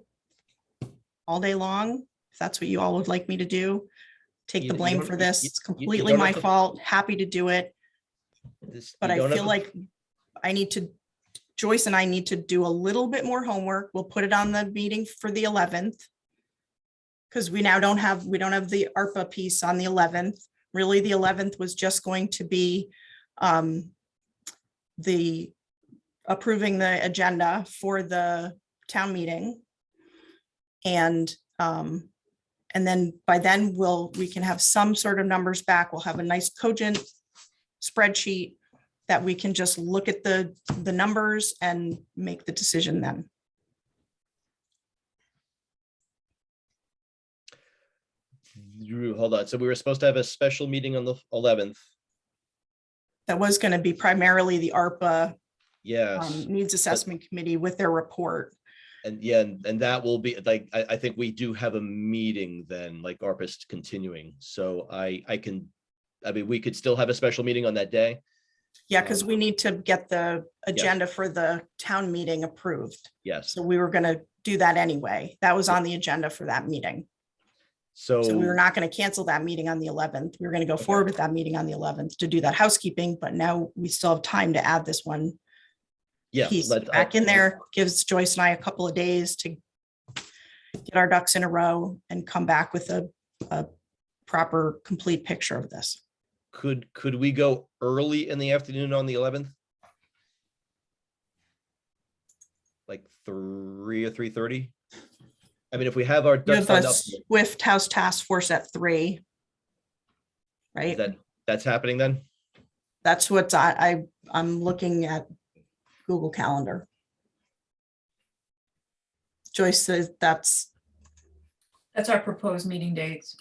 S1: all day long, if that's what you all would like me to do. Take the
S2: You
S1: blame
S2: don't-
S1: for this.
S2: you-
S1: It's
S2: you
S1: completely
S2: don't
S1: my
S2: have to-
S1: fault. Happy to do it. But I feel like I need to, Joyce and I need to do a little bit more homework. We'll put it on the meeting for the 11th. Because we now don't have the ARPA piece on the 11th. Really, the 11th was just going to be the approving the agenda for the town meeting. And then by then we can have some sort of numbers back. We'll have a nice cogent spreadsheet that we can just look at the numbers and make the decision then.
S2: Hold on. So we were supposed to have a special meeting on the 11th.
S1: That was going to be primarily the ARPA
S2: Yes.
S1: Needs Assessment Committee with their report.
S2: And yeah, and that will be like, I think we do have a meeting then, like ARPA's continuing. So I mean, we could still have a special meeting on that day.
S1: Yeah, because we need to get the agenda for the town meeting approved.
S2: Yes.
S1: So we were going to do that anyway. That was on the agenda for that meeting. So we were not going to cancel that meeting on the 11th. We were going to go
S2: Okay.
S1: forward with that meeting on the 11th to do that housekeeping, but now we still have time to add this one
S2: Yeah.
S1: piece back in there. Gives Joyce and I a couple of days to get our ducks in a row and come back with a proper, complete picture of this.
S2: Could we go early in the afternoon on the 11th? Like 3 or 3:30? I mean, if we have our
S1: You
S2: ducks
S1: have a
S2: lined up,
S1: Swift House Task Force at 3. Right?
S2: that's happening then?
S1: That's what I'm looking at Google Calendar. Joyce says that's,
S6: That's our proposed meeting dates.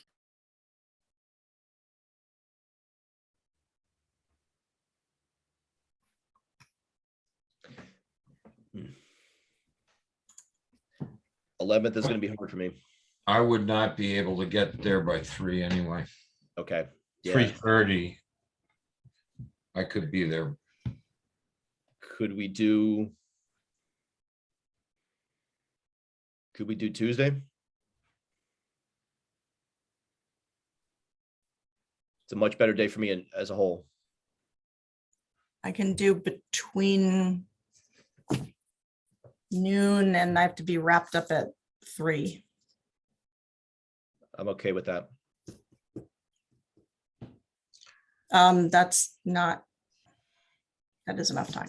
S2: Hmm. 11th is going to be hard for me.
S3: I would not be able to get there by 3 anyway.
S2: Okay. Yeah.
S3: 3:30. I could be there.
S2: Could we do Tuesday? It's a much better day for me as a whole.
S1: I can do between noon and I have to be wrapped up at 3.
S2: I'm okay with that.
S1: That's not, that is enough time.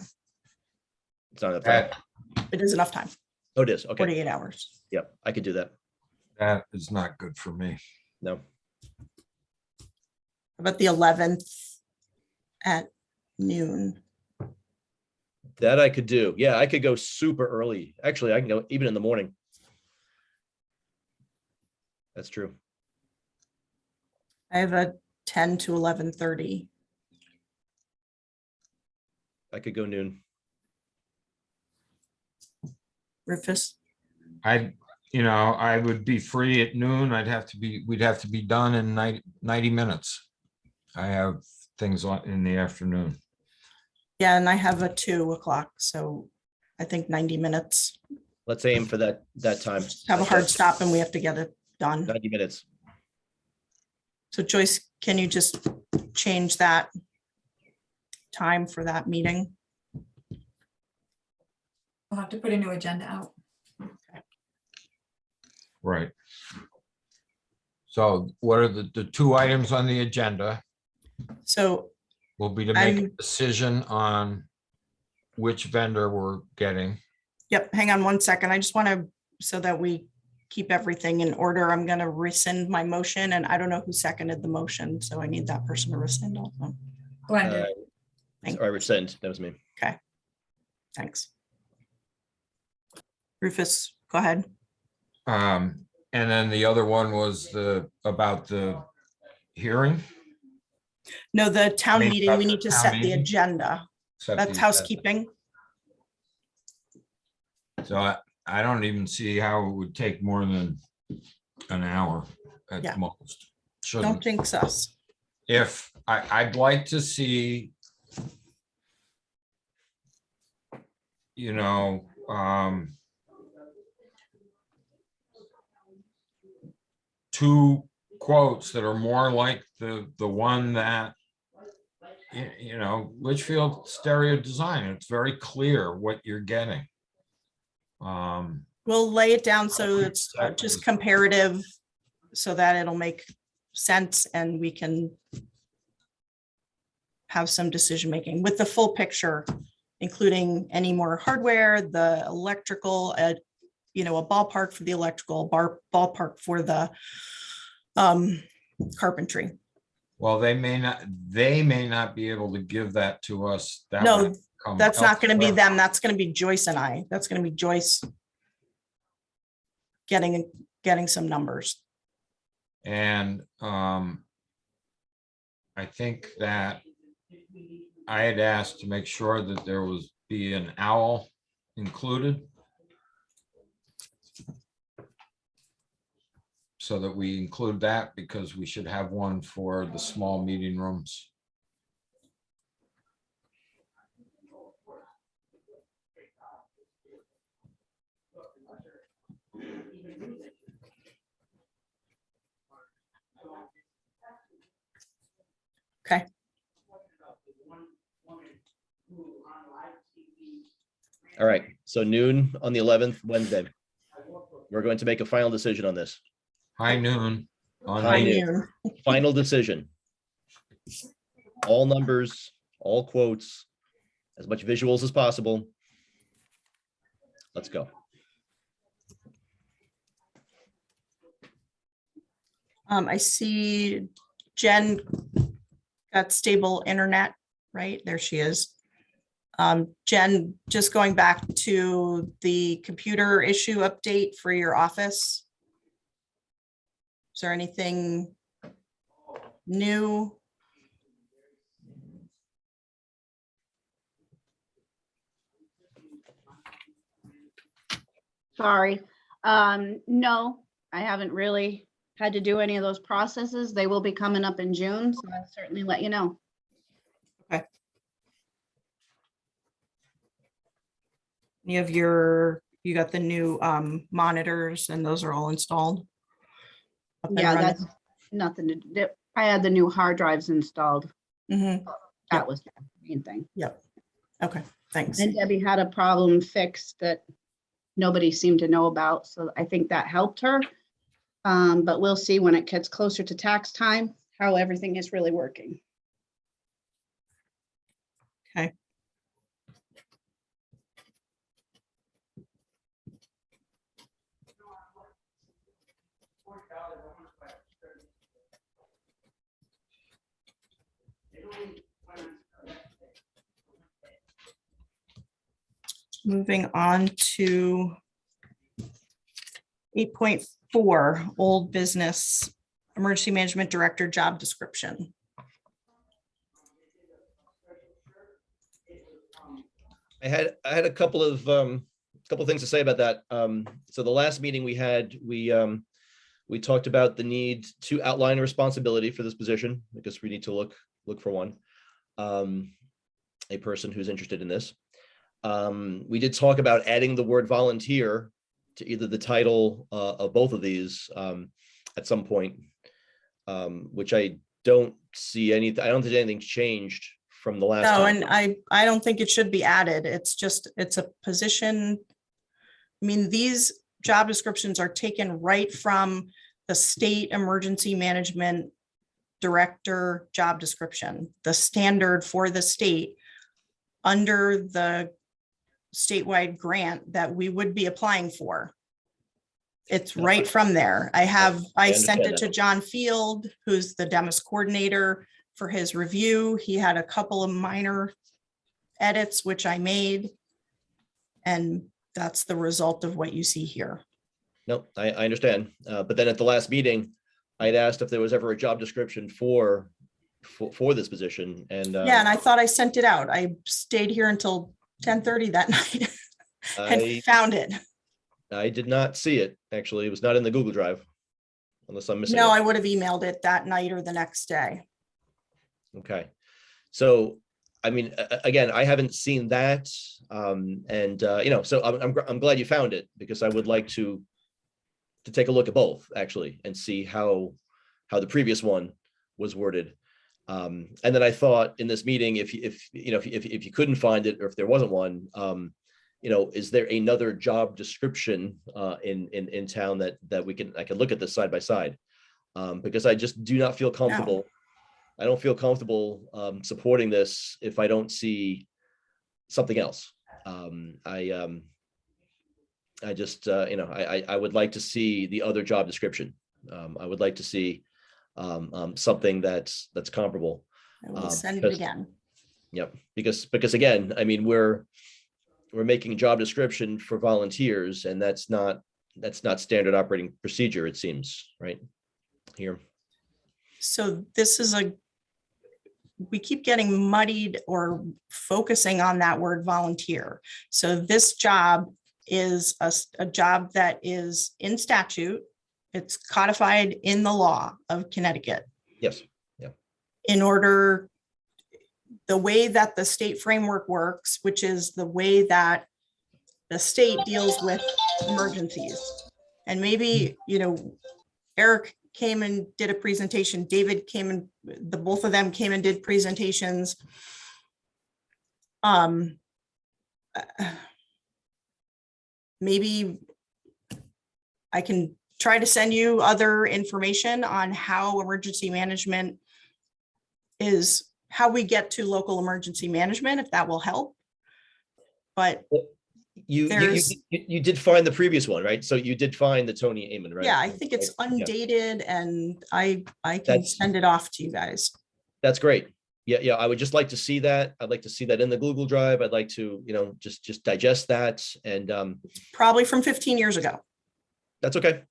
S2: It's not enough time.
S3: That,
S1: It is enough time,
S2: Oh, it is. Okay.
S1: 48 hours.
S2: Yep. I could do that.
S3: that is not good for me.
S2: No.
S1: About the 11th at noon.
S2: That I could do. Yeah, I could go super early. Actually, I can go even in the morning. That's true.
S1: I have a 10 to 11:30.
S2: I could go noon.
S1: Rufus,
S3: I would be free at noon. We'd have to be done in 90 minutes. I have things on in the afternoon.
S1: yeah, and I have a 2 o'clock, so I think 90 minutes.
S2: Let's aim for that time.
S1: Have a hard stop and we have to get it done.
S2: 90 minutes.
S1: So Joyce, can you just change that time for that meeting?
S6: We'll have to put a new agenda out.
S3: Right. So what are the 2 items on the agenda?
S1: So
S3: Will be to make a
S1: I'm-
S3: decision on which vendor we're getting.
S1: yep, hang on one second. I just want to, so that we keep everything in order, I'm going to rescind my motion and I don't know who seconded the motion, so I need that person to rescind also.
S6: Glenda,
S1: Thank-
S2: I rescind. That was me.
S1: Thanks. Rufus, go ahead.
S3: And then the other one was about the hearing.
S1: No, the town
S3: Maybe
S1: meeting, we
S3: that's
S1: need to
S3: the town
S1: set the
S3: meeting.
S1: agenda.
S3: Except
S1: That's
S3: the-
S1: housekeeping.
S3: So I don't even see how it would take more than an hour
S1: Yeah.
S3: at most.
S1: Don't
S3: Shouldn't.
S1: jinx us.
S3: If I'd like to see, two quotes that are more like the one that, Litchfield Stereo Design. It's very clear what you're getting.
S1: We'll lay it down so it's
S3: That
S1: just
S3: was-
S1: comparative so that it'll make sense and we can have some decision making with the full picture, including any more hardware, the electrical, a ballpark for the electrical, ballpark for the carpentry.
S3: Well, they may not be able to give that to us. That
S1: No,
S3: would come
S1: that's not going to be
S3: elsewhere.
S1: them. That's going to be Joyce and I. That's going to be Joyce getting some numbers.
S3: And I think that I had asked to make sure that there be an owl included. So that we include that because we should have one for the small meeting rooms.
S1: Okay.
S2: All right. So noon on the 11th, Wednesday. We're going to make a final decision on this.
S3: High noon. on
S2: High
S1: By
S3: the-
S2: noon.
S1: noon.
S2: Final decision. All numbers, all quotes, as much visuals as possible. Let's go.
S1: I see Jen got stable internet, right? There she is. Jen, just going back to the computer issue update for your office. Is there anything new?
S7: Sorry. No, I haven't really had to do any of those processes. They will be coming up in June, so I'll certainly let you know.
S1: You have you got the new monitors and those are all installed? Up and
S7: Yeah,
S1: running?
S7: that's nothing to do. I had the new hard drives installed.
S1: Mhm.
S7: That was the main thing.
S1: Yep. Okay, thanks.
S7: And Debbie had a problem fixed that nobody seemed to know about, so I think that helped her. But we'll see when it gets closer to tax time, how everything is really working.
S1: Okay. Moving on to 8.4, old business, emergency management director job description.
S2: I had a couple of things to say about that. So the last meeting we had, we talked about the need to outline a responsibility for this position because we need to look for one, a person who's interested in this. We did talk about adding the word volunteer to either the title of both of these at some point, which I don't see anything. I don't think anything's changed from the last
S1: No,
S2: time.
S1: and I don't think it should be added. It's just, it's a position. I mean, these job descriptions are taken right from the state emergency management director job description, the standard for the state under the statewide grant that we would be applying for. It's right from there. I sent
S2: understand
S1: it to John Field, who's the DEMIS coordinator, for his review. He had a couple of minor edits, which I made. And that's the result of what you see here.
S2: Nope, I understand. But then at the last meeting, I'd asked if there was ever a job description for this position, and
S1: Yeah, and I thought I sent it out. I stayed here until 10:30 that night and
S2: I
S1: found it.
S2: did not see it. Actually, it was not in the Google Drive, unless I'm missing
S1: No,
S2: it.
S1: I would have emailed it that night or the next day.
S2: Okay, so I mean, again, I haven't seen that, so I'm glad you found it because I would like to take a look at both actually and see how the previous one was worded. And then I thought in this meeting, if you couldn't find it or if there wasn't one, is there another job description in town that I can look at this side by side, because I just do not feel comfortable. I don't feel comfortable supporting this if I don't see something else. I would like to see the other job description. I would like to see something that's comparable.
S1: I will send it
S2: because-
S1: again.
S2: Yep, because again, I mean, we're making a job description for volunteers, and that's not standard operating procedure, it seems, right? Here.
S1: So this is we keep getting muddied or focusing on that word volunteer. So this job is a job that is in statute. It's codified in the law of Connecticut.
S2: Yes.
S1: In order, the way that the state framework works, which is the way that the state deals with emergencies. And maybe, Eric came and did a presentation, David came and both of them came and did presentations. Maybe I can try to send you other information on how emergency management is, how we get to local emergency management, if that will help. But
S2: You
S1: There's-
S2: did find the previous one, right? So you did find the Tony Amon, right?
S1: yeah, I think it's
S2: Right, yeah.
S1: undated and I can
S2: That's-
S1: send it off to you guys.
S2: That's great. yeah, I would just like to see that. I'd like to see that in the Google Drive. I'd like to, just digest that, and
S1: Probably from 15 years ago.
S2: that's okay.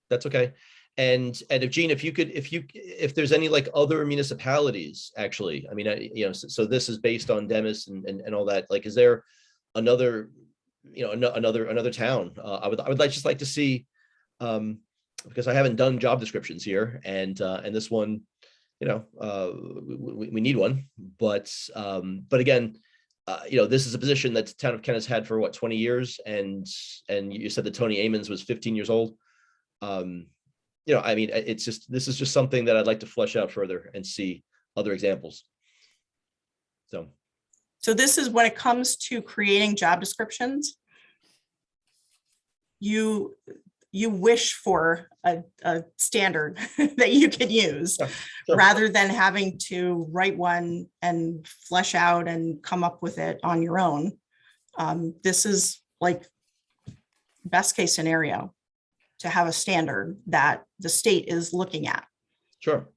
S2: That's okay. And if Gene, if there's any like other municipalities, actually, I mean, so this is based on Demis and all that, like, is there another, another town? I would just like to see, because I haven't done job descriptions here, and this one, we need one, but again, this is a position that the town of Kent has had for what, 20 years, and you said that Tony Amons was 15 years old. I mean, this is just something that I'd like to flesh out further and see other examples.
S1: So this is when it comes to creating job descriptions, you wish for a standard that you can use,
S2: Sure.
S1: rather than having to write one and flesh out and come up with it on your own. This is like best case scenario, to have a standard that the state is looking at.
S2: Sure.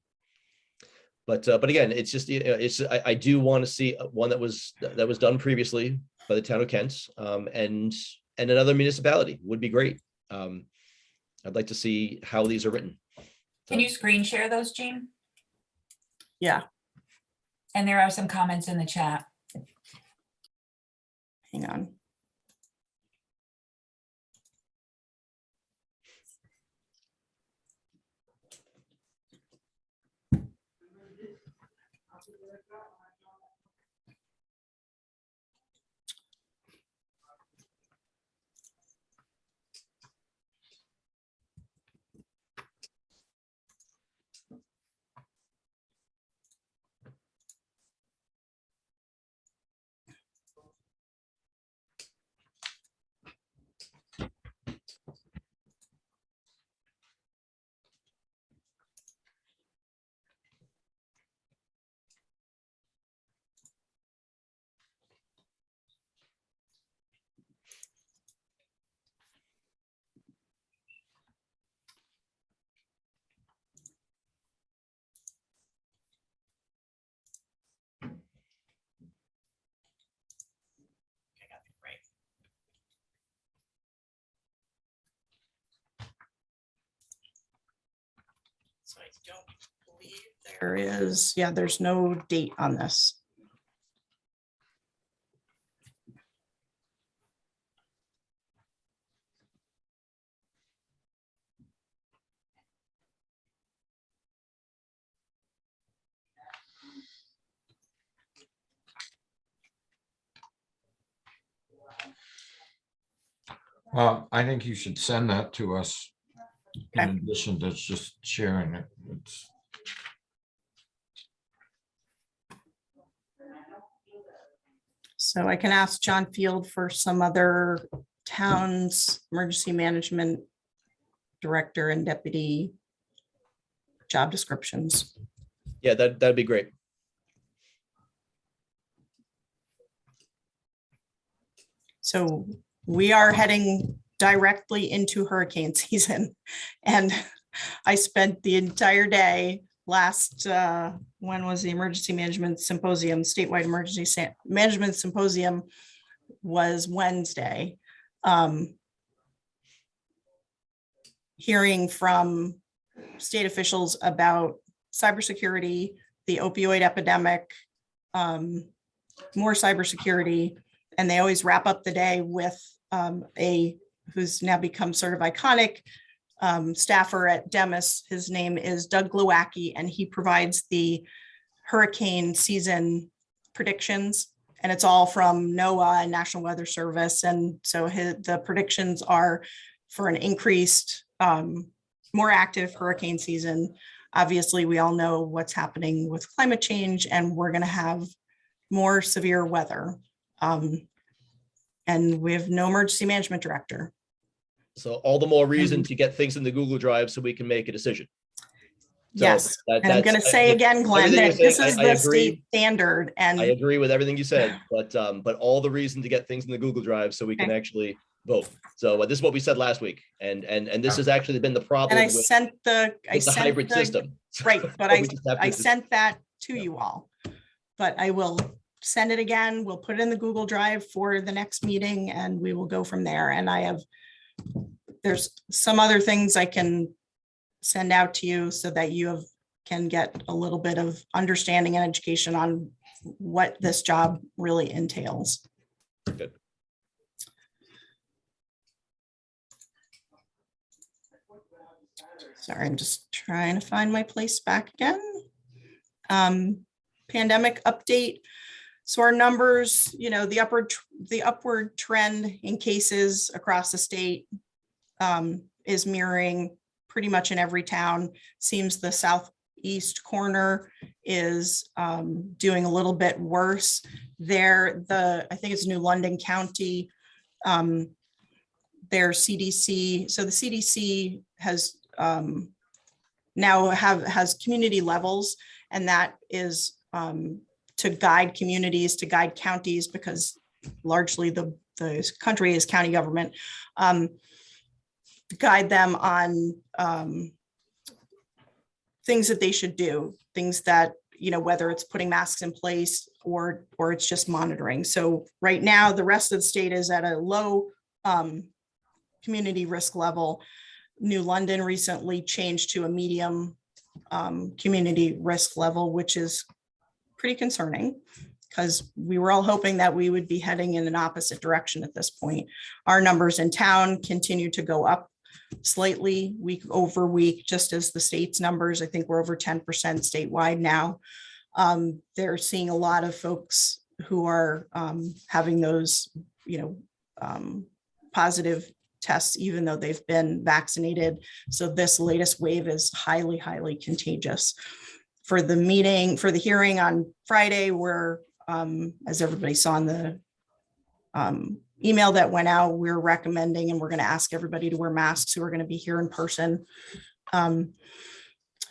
S2: But again, it's just, I do want to see one that was done previously by the town of Kent, and another municipality would be great. I'd like to see how these are written.
S6: Can you screen share those, Jean?
S1: Yeah,
S6: And there are some comments in the chat.
S1: hang on. So I don't believe there is, there's no date on this.
S3: I think you should send that to us. In
S1: Okay.
S3: addition to just sharing it.
S1: So I can ask John Field for some other towns, emergency management director and deputy job descriptions.
S2: Yeah, that'd be great.
S1: So we are heading directly into hurricane season. And I spent the entire day last, when was the emergency management symposium, statewide emergency management symposium was Wednesday. Hearing from state officials about cybersecurity, the opioid epidemic, more cybersecurity, and they always wrap up the day with who's now become sort of iconic staffer at Demis. His name is Doug Glowacki, and he provides the hurricane season predictions, and it's all from NOAA and National Weather Service. And so the predictions are for an increased, more active hurricane season. Obviously, we all know what's happening with climate change, and we're going to have more severe weather. And we have no emergency management director.
S2: So all the more reason to get things in the Google Drive so we can make a decision. So
S1: Yes, and I'm going to say again, Glenn,
S2: everything
S1: that
S2: you're
S1: this
S2: saying,
S1: is
S2: I
S1: the
S2: agree.
S1: state standard,
S2: I
S1: and
S2: agree with everything you said, but all the reason to get things in the Google Drive so we can
S1: Okay.
S2: actually vote. So this is what we said last week, and this has actually been the problem
S1: I
S2: with
S1: sent the,
S2: the hybrid system.
S1: right, but
S2: We just have to
S1: I
S2: just-
S1: sent that to you all. but I will send it again. We'll put it in the Google Drive for the next meeting and we will go from there. And there's some other things I can send out to you so that you can get a little bit of understanding and education on what this job really entails.
S2: Good.
S1: Sorry, I'm just trying to find my place back again. Pandemic update. So our numbers, the upward trend in cases across the state is mirroring pretty much in every town. Seems the southeast corner is doing a little bit worse. There, I think it's New London County, their CDC. So the CDC has now has community levels, and that is to guide communities, to guide counties, because largely the country is county government, guide them on things that they should do, things that, whether it's putting masks in place or it's just monitoring. So right now, the rest of the state is at a low community risk level. New London recently changed to a medium community risk level, which is pretty concerning because we were all hoping that we would be heading in an opposite direction at this point. Our numbers in town continue to go up slightly week over week, just as the state's numbers. I think we're over 10% statewide now. They're seeing a lot of folks who are having those, positive tests, even though they've been vaccinated. So this latest wave is highly, highly contagious. For the hearing on Friday, where, as everybody saw in the email that went out, we're recommending, and we're going to ask everybody to wear masks who are going to be here in person.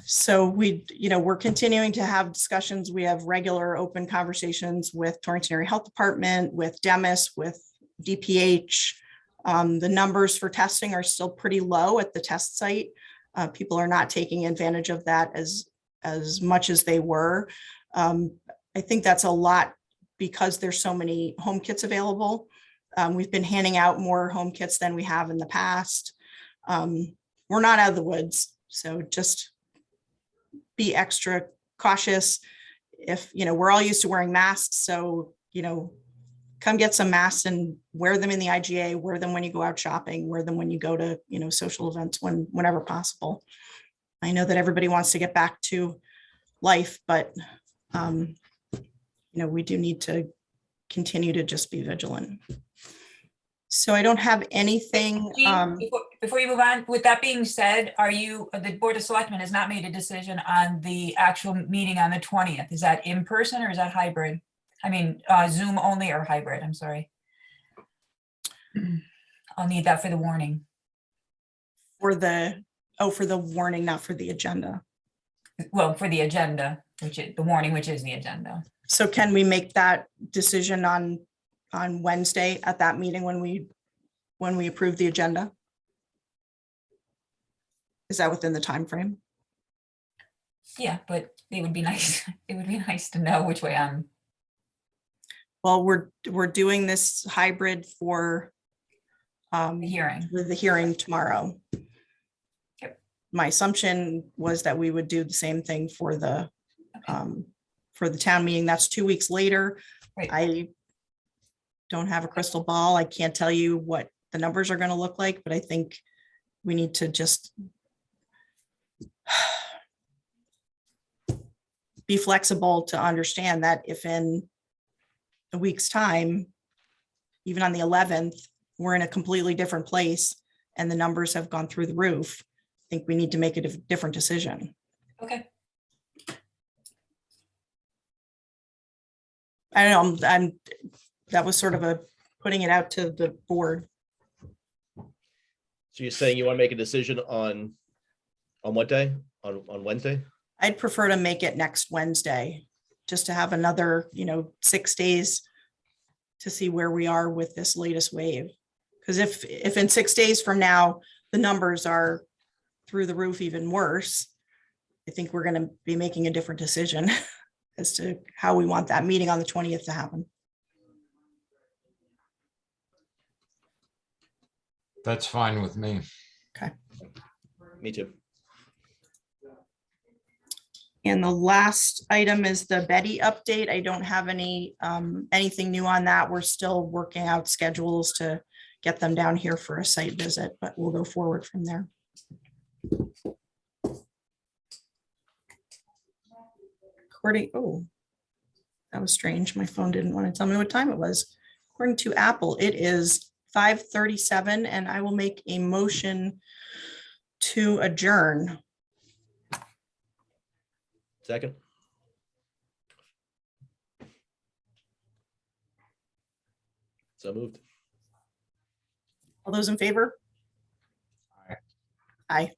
S1: So we're continuing to have discussions. We have regular open conversations with Torrington Area Health Department, with Demis, with DPH. The numbers for testing are still pretty low at the test site. People are not taking advantage of that as much as they were. I think that's a lot because there's so many home kits available. We've been handing out more home kits than we have in the past. We're not out of the woods, so just be extra cautious. If, we're all used to wearing masks, so, come get some masks and wear them in the IGA, wear them when you go out shopping, wear them when you go to, social events whenever possible. I know that everybody wants to get back to life, but, we do need to continue to just be vigilant. So I don't have anything.
S6: Jean, before you move on, with that being said, the Board of Selectmen has not made a decision on the actual meeting on the 20th. Is that in person or is that hybrid? I mean, Zoom only or hybrid, I'm sorry. I'll need that for the warning.
S1: For the warning, not for the agenda.
S6: Well, for the agenda, which is the warning, which is the agenda.
S1: So can we make that decision on Wednesday at that meeting when we approve the agenda? Is that within the time frame?
S6: Yeah, but it would be nice. It would be nice to know which way I'm.
S1: Well, we're doing this hybrid for
S6: The hearing.
S1: the hearing tomorrow.
S6: Yep.
S1: My assumption was that we would do the same thing for the town meeting. That's 2 weeks later.
S6: Right.
S1: I don't have a crystal ball. I can't tell you what the numbers are going to look like, but I think we need to just be flexible to understand that if in a week's time, even on the 11th, we're in a completely different place and the numbers have gone through the roof, I think we need to make a different decision.
S6: Okay.
S1: I don't know, that was sort of putting it out to the board.
S2: So you're saying you want to make a decision on what day? On Wednesday?
S1: I'd prefer to make it next Wednesday, just to have another, 6 days to see where we are with this latest wave. Because if in 6 days from now, the numbers are through the roof even worse, I think we're going to be making a different decision as to how we want that meeting on the 20th to happen.
S3: That's fine with me.
S2: Me too.
S1: And the last item is the Betty update. I don't have anything new on that. We're still working out schedules to get them down here for a site visit, but we'll go forward from there. Oh, that was strange. My phone didn't want to tell me what time it was. According to Apple, it is 5:37, and I will make a motion to adjourn.
S2: Second. So moved.
S1: All those in favor?
S3: Aye.
S1: Aye.